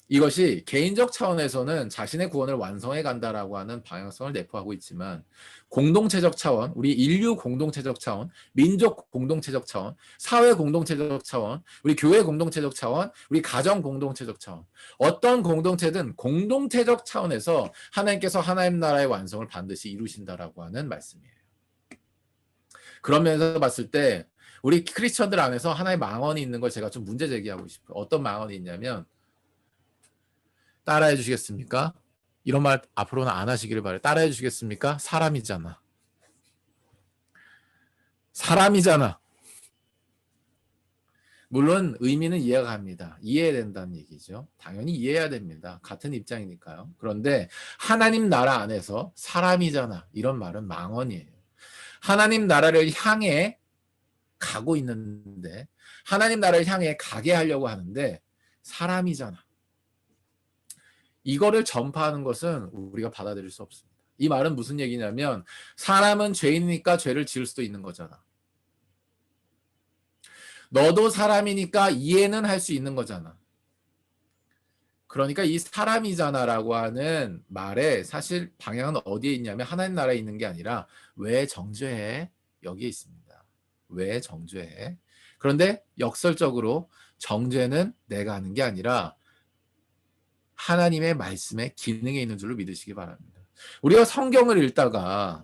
이것이 개인적 차원에서는 자신의 구원을 완성해 간다라고 하는 방향성을 내포하고 있지만 공동체적 차원, 우리 인류 공동체적 차원, 민족 공동체적 차원, 사회 공동체적 차원, 우리 교회 공동체적 차원, 우리 가정 공동체적 차원, 어떤 공동체든 공동체적 차원에서 하나님께서 하나님 나라의 완성을 반드시 이루신다라고 하는 말씀이에요. 그런 면에서 봤을 때 우리 크리스천들 안에서 하나의 망언이 있는 걸 제가 좀 문제 제기하고 싶어요. 어떤 망언이 있냐면 따라해 주시겠습니까? 이런 말 앞으로는 안 하시기를 바래요. 따라해 주시겠습니까? 사람이잖아. 사람이잖아. 물론 의미는 이해가 갑니다. 이해해야 된다는 얘기죠. 당연히 이해해야 됩니다. 같은 입장이니까요. 그런데 하나님 나라 안에서 사람이잖아. 이런 말은 망언이에요. 하나님 나라를 향해 가고 있는데 하나님 나라를 향해 가게 하려고 하는데 사람이잖아. 이거를 전파하는 것은 우리가 받아들일 수 없습니다. 이 말은 무슨 얘기냐면 사람은 죄인이니까 죄를 지을 수도 있는 거잖아. 너도 사람이니까 이해는 할 수 있는 거잖아. 그러니까 이 사람이잖아라고 하는 말에 사실 방향은 어디에 있냐면 하나님 나라에 있는 게 아니라 왜 정죄해? 여기에 있습니다. 왜 정죄해? 그런데 역설적으로 정죄는 내가 하는 게 아니라 하나님의 말씀의 기능에 있는 줄로 믿으시기 바랍니다. 우리가 성경을 읽다가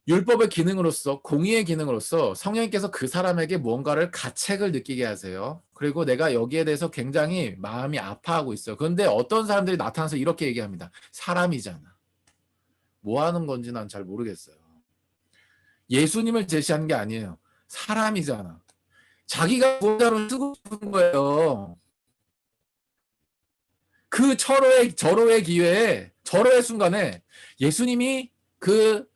율법의 기능으로서 공의의 기능으로서 성령님께서 그 사람에게 무언가를 가책을 느끼게 하세요. 그리고 내가 여기에 대해서 굉장히 마음이 아파하고 있어요. 그런데 어떤 사람들이 나타나서 이렇게 얘기합니다. 사람이잖아. 뭐 하는 건지 난 잘 모르겠어요. 예수님을 제시하는 게 아니에요. 사람이잖아. 자기가 구원자로 쓰고 싶은 거예요. 그 절호의 기회에, 절호의 순간에 예수님이 그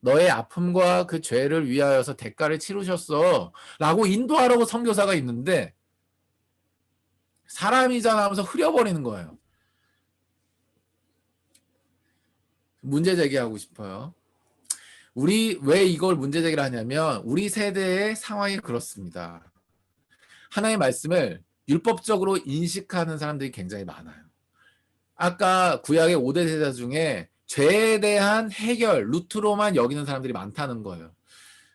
너의 아픔과 그 죄를 위하여서 대가를 치르셨어 라고 인도하라고 선교사가 있는데 사람이잖아 하면서 흐려버리는 거예요. 문제 제기하고 싶어요. 우리 왜 이걸 문제 제기를 하냐면 우리 세대의 상황이 그렇습니다. 하나님의 말씀을 율법적으로 인식하는 사람들이 굉장히 많아요. 아까 구약의 5대 제자 중에 죄에 대한 해결, 루트로만 여기는 사람들이 많다는 거예요.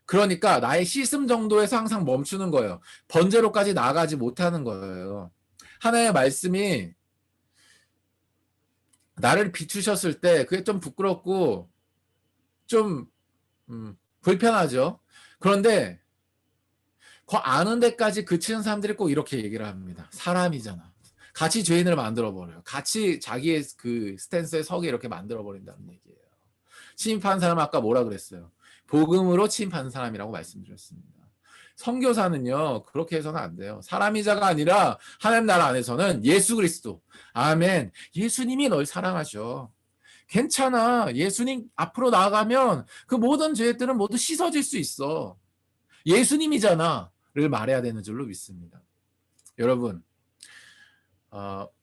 그러니까 나의 씻음 정도에서 항상 멈추는 거예요. 번제로까지 나아가지 못하는 거예요. 하나님의 말씀이 나를 비추셨을 때 그게 좀 부끄럽고 좀 불편하죠. 그런데 그 아는 데까지 그치는 사람들이 꼭 이렇게 얘기를 합니다. 사람이잖아. 같이 죄인을 만들어버려요. 같이 자기의 그 스탠스에 서게 이렇게 만들어버린다는 얘기예요. 침입한 사람 아까 뭐라 그랬어요? 복음으로 침입한 사람이라고 말씀드렸습니다. 선교사는요 그렇게 해서는 안 돼요. 사람이자가 아니라 하나님 나라 안에서는 예수 그리스도. 아멘. 예수님이 널 사랑하죠. 괜찮아. 예수님 앞으로 나아가면 그 모든 죄들은 모두 씻어질 수 있어. 예수님이잖아. 를 말해야 되는 줄로 믿습니다. 여러분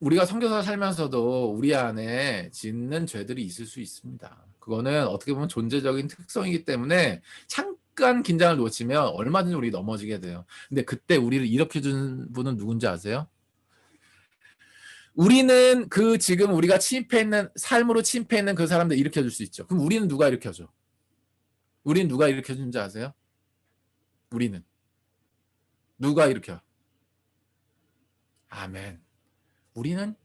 우리가 선교사 살면서도 우리 안에 짓는 죄들이 있을 수 있습니다. 그거는 어떻게 보면 존재적인 특성이기 때문에 잠깐 긴장을 놓치면 얼마든지 우리 넘어지게 돼요. 근데 그때 우리를 일으켜준 분은 누군지 아세요? 우리는 그 지금 우리가 침입해 있는 삶으로 침입해 있는 그 사람들 일으켜줄 수 있죠. 그럼 우리는 누가 일으켜줘? 우리는 누가 일으켜준지 아세요? 우리는 누가 일으켜? 아멘. 우리는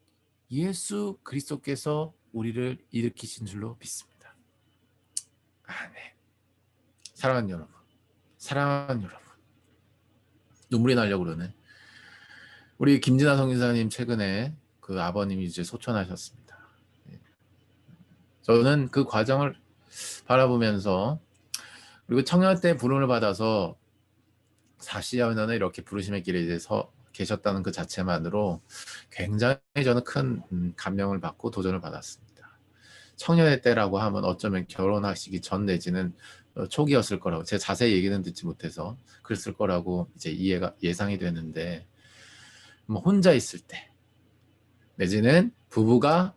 예수 그리스도께서 우리를 일으키신 줄로 믿습니다. 아멘. 사랑하는 여러분, 눈물이 나려고 그러네. 우리 김진아 성교사님 최근에 그 아버님이 이제 소천하셨습니다. 저는 그 과정을 바라보면서 그리고 청년 때 부름을 받아서 40여 년에 이렇게 부르심의 길에 이제 서 계셨다는 그 자체만으로 굉장히 저는 큰 감명을 받고 도전을 받았습니다. 청년의 때라고 하면 어쩌면 결혼하시기 전 내지는 초기였을 거라고, 제 자세히 얘기는 듣지 못해서 그랬을 거라고 이제 예상이 되는데 뭐 혼자 있을 때, 내지는 부부가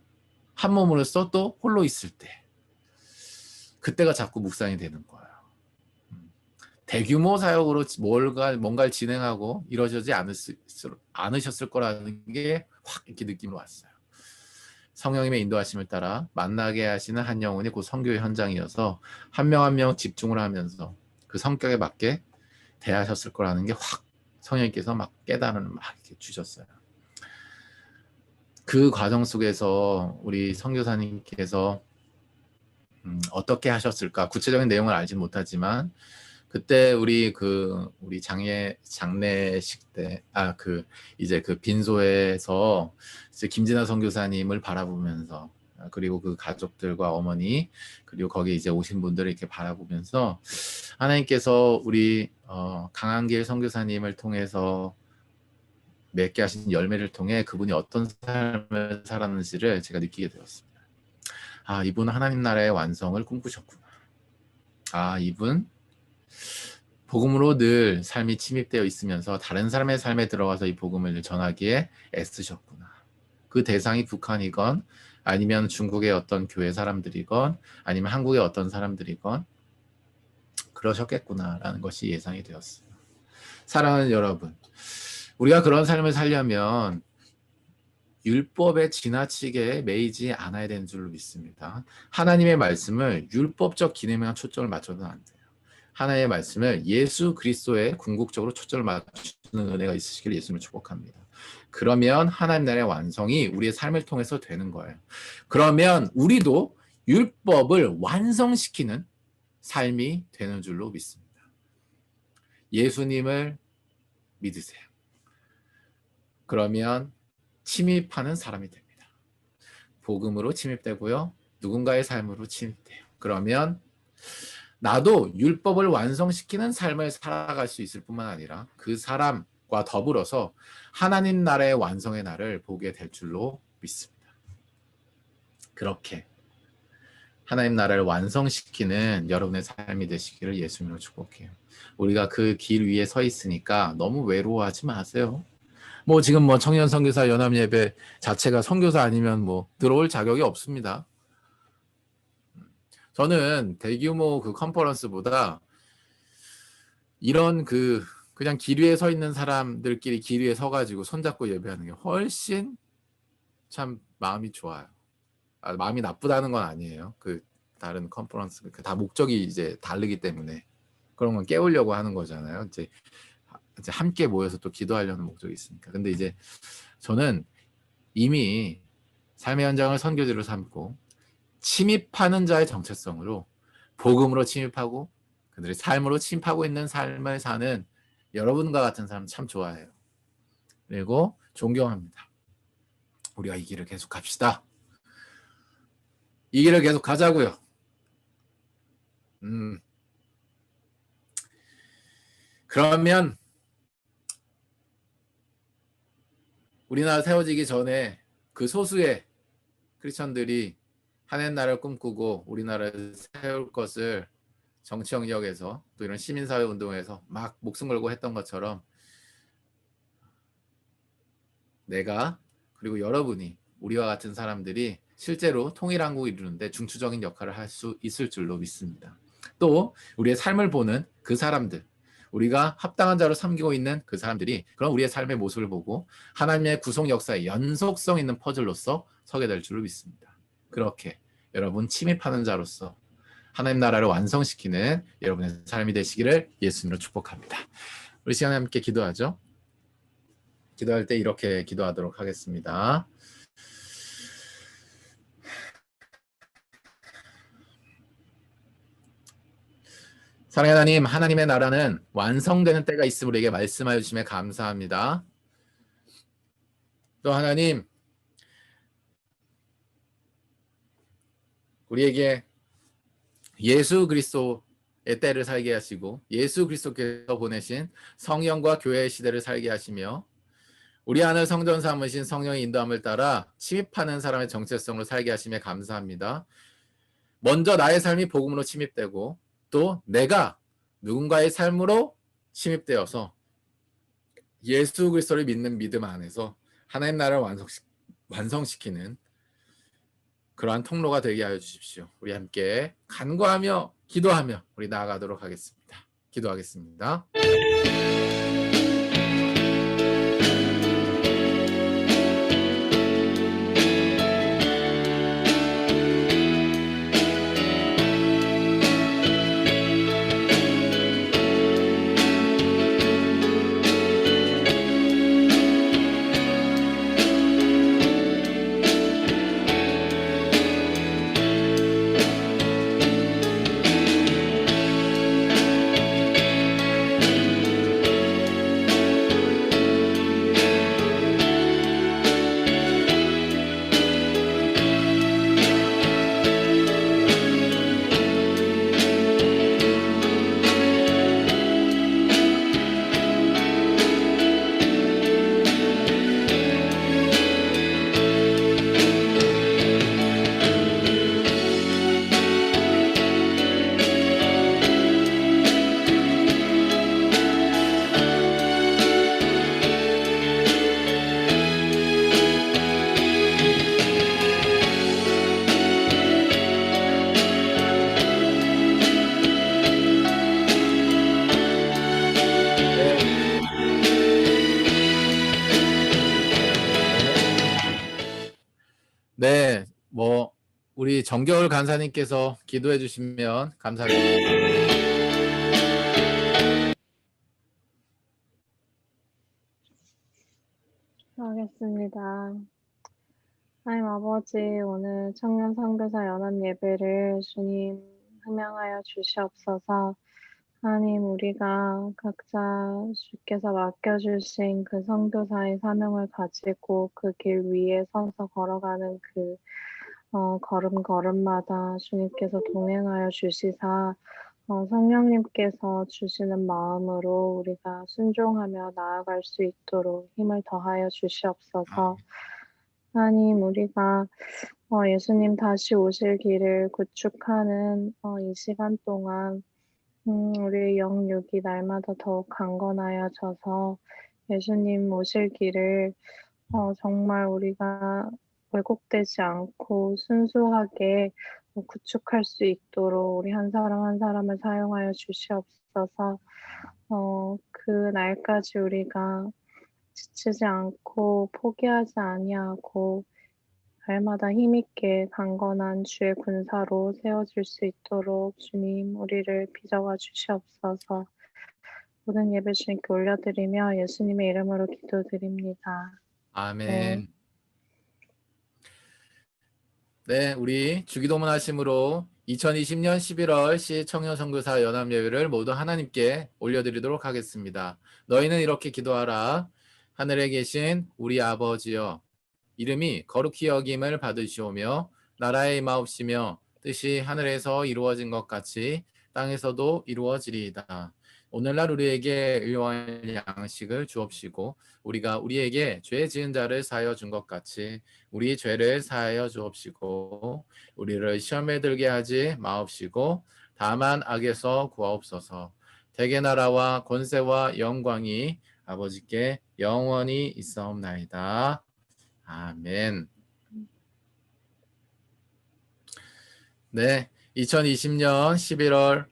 한 몸으로서 또 홀로 있을 때, 그때가 자꾸 묵상이 되는 거예요. 대규모 사역으로 뭔가를 진행하고 이러지 않으셨을 거라는 게 확 이렇게 느낌으로 왔어요. 성령님의 인도하심을 따라 만나게 하시는 한 영혼이 곧 선교의 현장이어서 한 명 한 명 집중을 하면서 그 성격에 맞게 대하셨을 거라는 게 확 성령님께서 막 깨달음을 막 이렇게 주셨어요. 그 과정 속에서 우리 선교사님께서 어떻게 하셨을까? 구체적인 내용을 알진 못하지만 그때 우리 장례식 때 이제 그 빈소에서 이제 김진아 선교사님을 바라보면서 그리고 그 가족들과 어머니 그리고 거기 이제 오신 분들을 이렇게 바라보면서 하나님께서 우리 강한길 선교사님을 통해서 맺게 하신 열매를 통해 그분이 어떤 삶을 살았는지를 제가 느끼게 되었습니다. 아, 이분은 하나님 나라의 완성을 꿈꾸셨구나. 아, 이분 복음으로 늘 삶이 침입되어 있으면서 다른 사람의 삶에 들어가서 이 복음을 전하기에 애쓰셨구나. 그 대상이 북한이건 아니면 중국의 어떤 교회 사람들이건 아니면 한국의 어떤 사람들이건 그러셨겠구나라는 것이 예상이 되었어요. 사랑하는 여러분, 우리가 그런 삶을 살려면 율법에 지나치게 매이지 않아야 되는 줄로 믿습니다. 하나님의 말씀을 율법적 기능에만 초점을 맞춰서는 안 돼요. 하나님의 말씀을 예수 그리스도에 궁극적으로 초점을 맞추는 은혜가 있으시길 예수님을 축복합니다. 그러면 하나님 나라의 완성이 우리의 삶을 통해서 되는 거예요. 그러면 우리도 율법을 완성시키는 삶이 되는 줄로 믿습니다. 예수님을 믿으세요. 그러면 침입하는 사람이 됩니다. 복음으로 침입되고요. 누군가의 삶으로 침입돼요. 그러면 나도 율법을 완성시키는 삶을 살아갈 수 있을 뿐만 아니라 그 사람과 더불어서 하나님 나라의 완성의 날을 보게 될 줄로 믿습니다. 그렇게 하나님 나라를 완성시키는 여러분의 삶이 되시기를 예수님으로 축복해요. 우리가 그 길 위에 서 있으니까 너무 외로워하지 마세요. 뭐 지금 뭐 청년 선교사 연합 예배 자체가 선교사 아니면 뭐 들어올 자격이 없습니다. 저는 대규모 그 컨퍼런스보다 이런 그냥 길 위에 서 있는 사람들끼리 길 위에 서가지고 손잡고 예배하는 게 훨씬 참 마음이 좋아요. 마음이 나쁘다는 건 아니에요. 그 다른 컨퍼런스 다 목적이 이제 다르기 때문에 그런 건 깨우려고 하는 거잖아요. 이제 함께 모여서 또 기도하려는 목적이 있으니까. 근데 이제 저는 이미 삶의 현장을 선교지로 삼고 침입하는 자의 정체성으로 복음으로 침입하고 그들의 삶으로 침입하고 있는 삶을 사는 여러분과 같은 사람 참 좋아해요. 그리고 존경합니다. 우리가 이 길을 계속 갑시다. 이 길을 계속 가자고요. 그러면 우리나라 세워지기 전에 그 소수의 크리스천들이 하나님 나라를 꿈꾸고 우리나라를 세울 것을 정치 영역에서 또 이런 시민사회 운동에서 막 목숨 걸고 했던 것처럼 내가 그리고 여러분이 우리와 같은 사람들이 실제로 통일한국을 이루는데 중추적인 역할을 할 수 있을 줄로 믿습니다. 또 우리의 삶을 보는 그 사람들, 우리가 합당한 자로 섬기고 있는 그 사람들이 그런 우리의 삶의 모습을 보고 하나님의 구속 역사의 연속성 있는 퍼즐로서 서게 될 줄로 믿습니다. 그렇게 여러분 침입하는 자로서 하나님 나라를 완성시키는 여러분의 삶이 되시기를 예수님으로 축복합니다. 우리 시간에 함께 기도하죠. 기도할 때 이렇게 기도하도록 하겠습니다. 사랑하는 하나님, 하나님의 나라는 완성되는 때가 있음을 우리에게 말씀하여 주심에 감사합니다. 또 하나님, 우리에게 예수 그리스도의 때를 살게 하시고 예수 그리스도께서 보내신 성령과 교회의 시대를 살게 하시며 우리 안을 성전 삼으신 성령의 인도함을 따라 침입하는 사람의 정체성으로 살게 하심에 감사합니다. 먼저 나의 삶이 복음으로 침입되고 또 내가 누군가의 삶으로 침입되어서 예수 그리스도를 믿는 믿음 안에서 하나님 나라를 완성시키는 그러한 통로가 되게 하여 주십시오. 우리 함께 간구하며 기도하며 우리 나아가도록 하겠습니다. 기도하겠습니다. 네, 뭐 우리 정겨울 간사님께서 기도해 주시면 감사하겠습니다. 하겠습니다. 하나님 아버지, 오늘 청년 선교사 연합 예배를 주님 흥명하여 주시옵소서. 하나님, 우리가 각자 주께서 맡겨주신 그 선교사의 사명을 가지고 그 길 위에 서서 걸어가는 그 걸음걸음마다 주님께서 동행하여 주시사 성령님께서 주시는 마음으로 우리가 순종하며 나아갈 수 있도록 힘을 더하여 주시옵소서. 하나님, 우리가 예수님 다시 오실 길을 구축하는 이 시간 동안 우리의 영육이 날마다 더욱 강건하여져서 예수님 오실 길을 정말 우리가 왜곡되지 않고 순수하게 구축할 수 있도록 우리 한 사람 한 사람을 사용하여 주시옵소서. 그 날까지 우리가 지치지 않고 포기하지 아니하고 날마다 힘있게 강건한 주의 군사로 세워질 수 있도록 주님 우리를 빚어가 주시옵소서. 모든 예배 주님께 올려드리며 예수님의 이름으로 기도드립니다. 아멘. 네, 우리 주기도문 하심으로 2020년 11월 시 청년 선교사 연합 예배를 모두 하나님께 올려드리도록 하겠습니다. 너희는 이렇게 기도하라. 하늘에 계신 우리 아버지여, 이름이 거룩히 여김을 받으시오며 나라의 임하옵시며 뜻이 하늘에서 이루어진 것 같이 땅에서도 이루어지리이다. 오늘날 우리에게 일용할 양식을 주옵시고 우리가 우리에게 죄 지은 자를 사하여 준 것 같이 우리 죄를 사하여 주옵시고 우리를 시험에 들게 하지 마옵시고 다만 악에서 구하옵소서. 대개 나라와 권세와 영광이 아버지께 영원히 있사옵나이다. 아멘. 네, 2020년 11월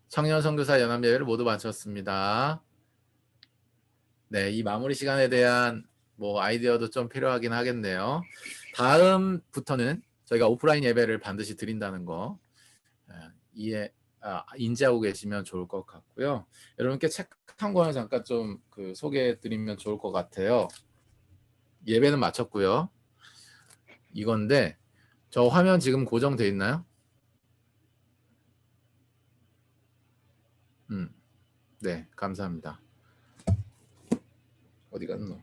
청년 선교사 연합 예배를 모두 마쳤습니다. 네, 이 마무리 시간에 대한 아이디어도 좀 필요하긴 하겠네요. 다음부터는 저희가 오프라인 예배를 반드시 드린다는 거 인지하고 계시면 좋을 것 같고요. 여러분께 책 한 권을 잠깐 좀 소개해 드리면 좋을 것 같아요. 예배는 마쳤고요. 이건데 저 화면 지금 고정돼 있나요? 네, 감사합니다. 어디 갔노?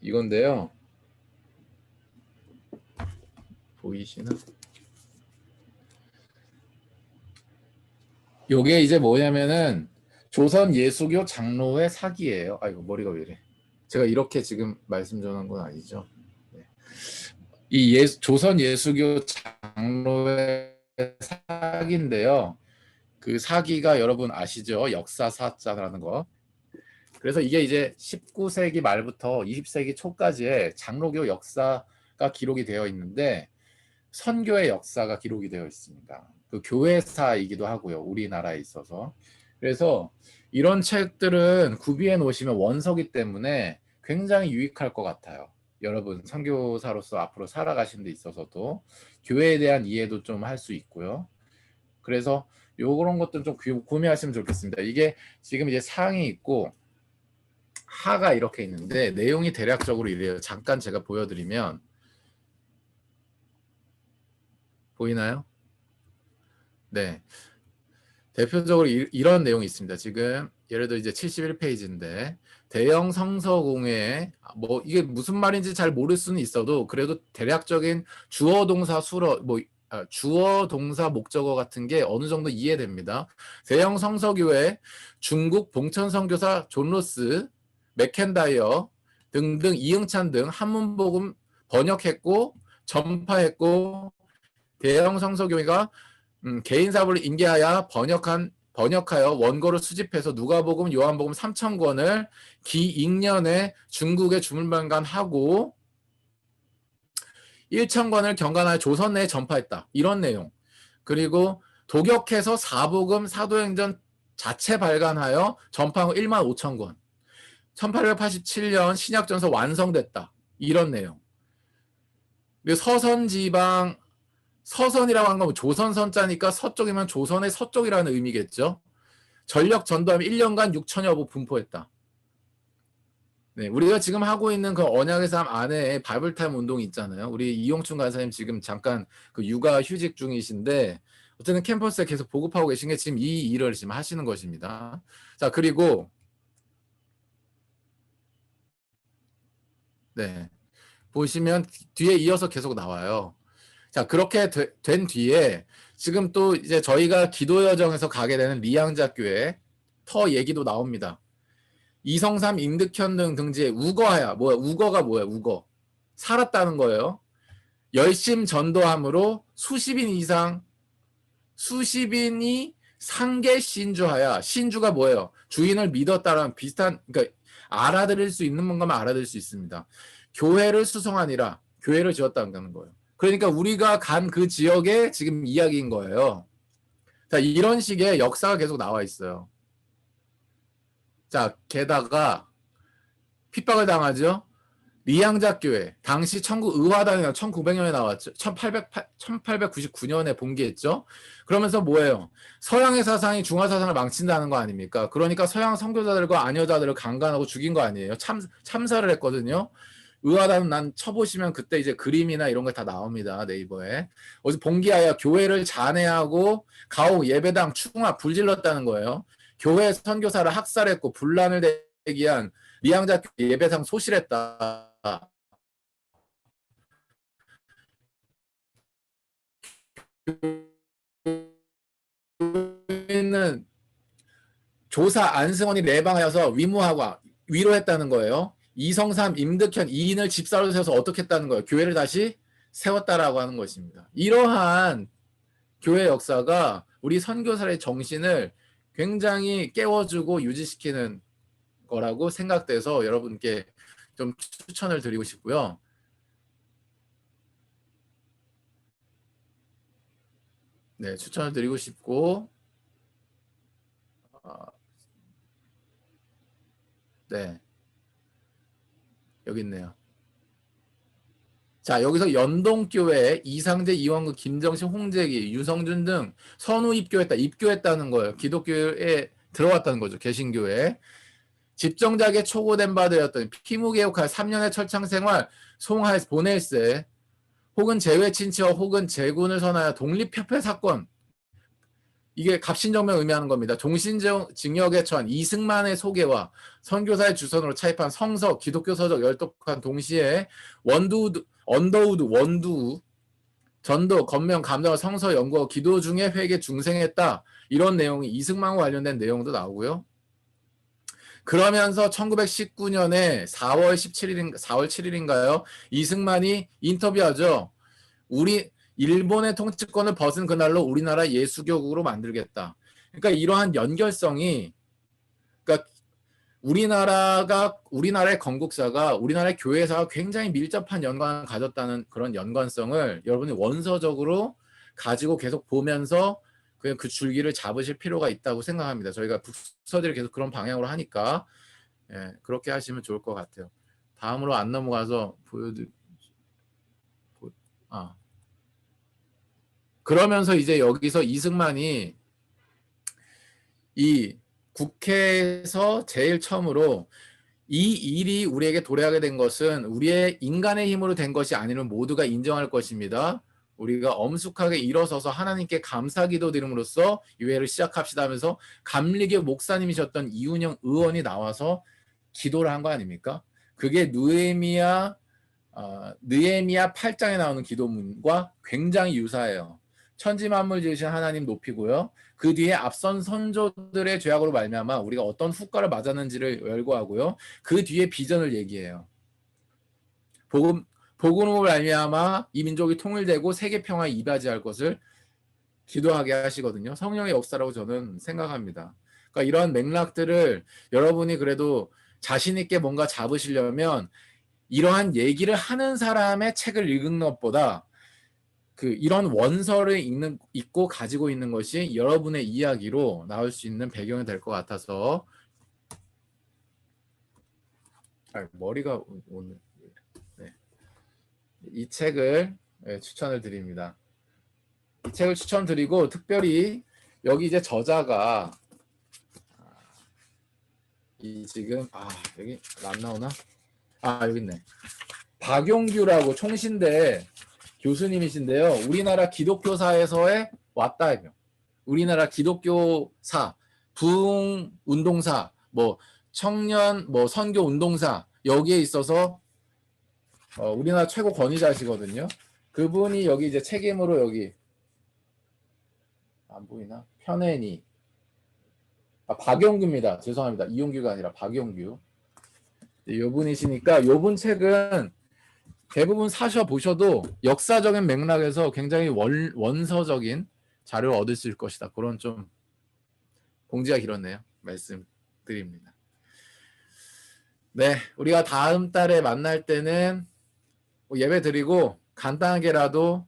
이건데요. 보이시나? 요게 이제 뭐냐면은 조선 예수교 장로의 사기예요. 아이고 머리가 왜 이래? 제가 이렇게 지금 말씀 전한 건 아니죠. 네. 이 조선 예수교 장로의 사기인데요. 그 사기가 여러분 아시죠? 역사 사자라는 거. 그래서 이게 이제 19세기 말부터 20세기 초까지의 장로교 역사가 기록이 되어 있는데 선교의 역사가 기록이 되어 있습니다. 그 교회사이기도 하고요. 우리나라에 있어서. 그래서 이런 책들은 구비해 놓으시면 원서기 때문에 굉장히 유익할 것 같아요. 여러분 선교사로서 앞으로 살아가시는 데 있어서도 교회에 대한 이해도 좀 할 수 있고요. 그래서 요런 것들 좀 구매하시면 좋겠습니다. 이게 지금 이제 상이 있고 하가 이렇게 있는데 내용이 대략적으로 이래요. 잠깐 제가 보여드리면 보이나요? 네. 대표적으로 이런 내용이 있습니다. 지금 예를 들어 이제 71페이지인데 대형 성서공회에 뭐 이게 무슨 말인지 잘 모를 수는 있어도 그래도 대략적인 주어 동사 수어 주어 동사 목적어 같은 게 어느 정도 이해됩니다. 대형 성서교회 중국 봉천 선교사 존 로스, 맥켄다이어 등등 이응찬 등 한문복음 번역했고 전파했고 대형 성서교회가 개인 사부를 인계하여 번역하여 원고를 수집해서 누가복음, 요한복음 3,000권을 기익년에 중국에 주문방간하고 1,000권을 경간하여 조선 내에 전파했다. 이런 내용. 그리고 독역해서 사복음, 사도행전 자체 발간하여 전파한 15,000권. 1887년 신약전서 완성됐다. 이런 내용. 그리고 서선지방 서선이라고 하는 건 조선선자니까 서쪽이면 조선의 서쪽이라는 의미겠죠. 전력 전도하며 1년간 6천여 부 분포했다. 네, 우리가 지금 하고 있는 그 언약의 삶 안에 바이블타임 운동이 있잖아요. 우리 이용춘 간사님 지금 잠깐 그 육아 휴직 중이신데 어쨌든 캠퍼스에 계속 보급하고 계신 게 지금 이 일을 지금 하시는 것입니다. 자, 그리고 네, 보시면 뒤에 이어서 계속 나와요. 자, 그렇게 된 뒤에 지금 또 이제 저희가 기도 여정에서 가게 되는 리양자 교회 터 얘기도 나옵니다. 이성삼, 임득현 등 등지에 우거하야 뭐야? 우거가 뭐야? 우거 살았다는 거예요. 열심 전도함으로 수십인이 상계 신주하야. 신주가 뭐예요? 주인을 믿었다라는 비슷한 그러니까 알아들을 수 있는 뭔가만 알아들을 수 있습니다. 교회를 수성하니라 교회를 지었다는 거예요. 그러니까 우리가 간 그 지역의 지금 이야기인 거예요. 자, 이런 식의 역사가 계속 나와 있어요. 자, 게다가 핍박을 당하죠. 리양자 교회 당시 천국 의화당이 1900년에 나왔죠. 1899년에 봉기했죠. 그러면서 뭐예요? 서양의 사상이 중화 사상을 망친다는 거 아닙니까? 그러니까 서양 선교사들과 안여자들을 강간하고 죽인 거 아니에요? 참사를 했거든요. 의화당 난 쳐보시면 그때 이제 그림이나 이런 거 다 나옵니다. 네이버에. 어디서 봉기하여 교회를 잔해하고 가옥 예배당 충화 불질렀다는 거예요. 교회 선교사를 학살했고 분란을 되기 위한 리양자 예배당 소실했다. 교회는 조사 안승원이 내방하여서 위무하고 위로했다는 거예요. 이성삼, 임득현, 이인을 집사로 세워서 어떻게 했다는 거예요? 교회를 다시 세웠다라고 하는 것입니다. 이러한 교회 역사가 우리 선교사의 정신을 굉장히 깨워주고 유지시키는 거라고 생각돼서 여러분께 좀 추천을 드리고 싶고요. 네, 추천을 드리고 싶고 네, 여기 있네요. 자, 여기서 연동교회 이상재, 이원구, 김정신, 홍재기, 유성준 등 선후 입교했다는 거예요. 기독교에 들어왔다는 거죠. 개신교회. 집정자에게 초고된 바 되었더니 피무개혁할 3년의 철창생활 송할 보낼세 혹은 재외 친치와 혹은 재군을 선하여 독립협회 사건 이게 갑신정명을 의미하는 겁니다. 종신징역에 처한 이승만의 소개와 선교사의 주선으로 차입한 성서, 기독교 서적 열독한 동시에 원두, 전도, 건명, 감정과 성서 연구와 기도 중에 회개 중생했다. 이런 내용이 이승만과 관련된 내용도 나오고요. 그러면서 1919년에 4월 7일인가요? 이승만이 인터뷰하죠. 일본의 통치권을 벗은 그날로 우리나라 예수교국으로 만들겠다. 그러니까 이러한 연결성이 그러니까 우리나라의 건국사가 우리나라의 교회사가 굉장히 밀접한 연관을 가졌다는 그런 연관성을 여러분이 원서적으로 가지고 계속 보면서 그 줄기를 잡으실 필요가 있다고 생각합니다. 저희가 북서들이 계속 그런 방향으로 하니까 그렇게 하시면 좋을 것 같아요. 다음으로 안 넘어가서 그러면서 이제 여기서 이승만이 이 국회에서 제일 처음으로 이 일이 우리에게 도래하게 된 것은 우리의 인간의 힘으로 된 것이 아니면 모두가 인정할 것입니다. 우리가 엄숙하게 일어서서 하나님께 감사기도 드림으로써 이 회를 시작합시다 하면서 감리교 목사님이셨던 이훈영 의원이 나와서 기도를 한 거 아닙니까? 그게 느헤미야 8장에 나오는 기도문과 굉장히 유사해요. 천지만물 지으신 하나님 높이고요. 그 뒤에 앞선 선조들의 죄악으로 말미암아 우리가 어떤 후과를 맞았는지를 열거하고요. 그 뒤에 비전을 얘기해요. 복음으로 말미암아 이 민족이 통일되고 세계 평화에 이바지할 것을 기도하게 하시거든요. 성령의 역사라고 저는 생각합니다. 그러니까 이런 맥락들을 여러분이 그래도 자신 있게 뭔가 잡으시려면 이러한 얘기를 하는 사람의 책을 읽는 것보다 이런 원서를 읽고 가지고 있는 것이 여러분의 이야기로 나올 수 있는 배경이 될 것 같아서 머리가 오늘 이 책을 추천을 드립니다. 이 책을 추천드리고 특별히 여기 이제 저자가 지금 여기 안 나오나? 여기 있네. 박용규라고 총신대 교수님이신데요. 우리나라 기독교사에서의 왔다예요. 우리나라 기독교사, 부흥운동사, 청년, 선교 운동사 여기에 있어서 우리나라 최고 권위자시거든요. 그분이 여기 이제 책임으로 여기 안 보이나? 편애니. 박용규입니다. 죄송합니다. 이용규가 아니라 박용규. 요분이시니까 요분 책은 대부분 사셔보셔도 역사적인 맥락에서 굉장히 원서적인 자료를 얻을 수 있을 것이다. 그런 좀 공지가 길었네요. 말씀드립니다. 네, 우리가 다음 달에 만날 때는 예배 드리고 간단하게라도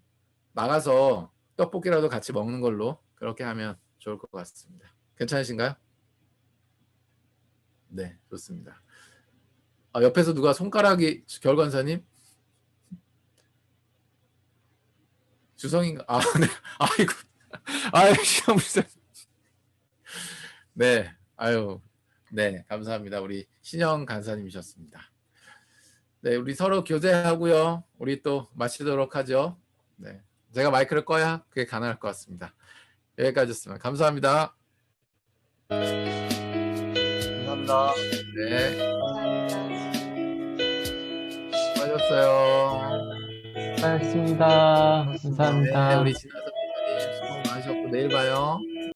나가서 떡볶이라도 같이 먹는 걸로 그렇게 하면 좋을 것 같습니다. 괜찮으신가요? 네, 좋습니다. 옆에서 누가 손가락이 결관사님? 주성인가? 네. 아이고. 시험 불사. 네. 네. 감사합니다. 우리 신영 간사님이셨습니다. 네. 우리 서로 교제하고요. 우리 또 마치도록 하죠. 네. 제가 마이크를 꺼야 그게 가능할 것 같습니다. 여기까지였습니다. 감사합니다. 감사합니다. 네. 감사합니다. 수고하셨어요. 고맙습니다. 감사합니다. 네. 우리 진아선 부모님 수고 많으셨고 내일 봐요.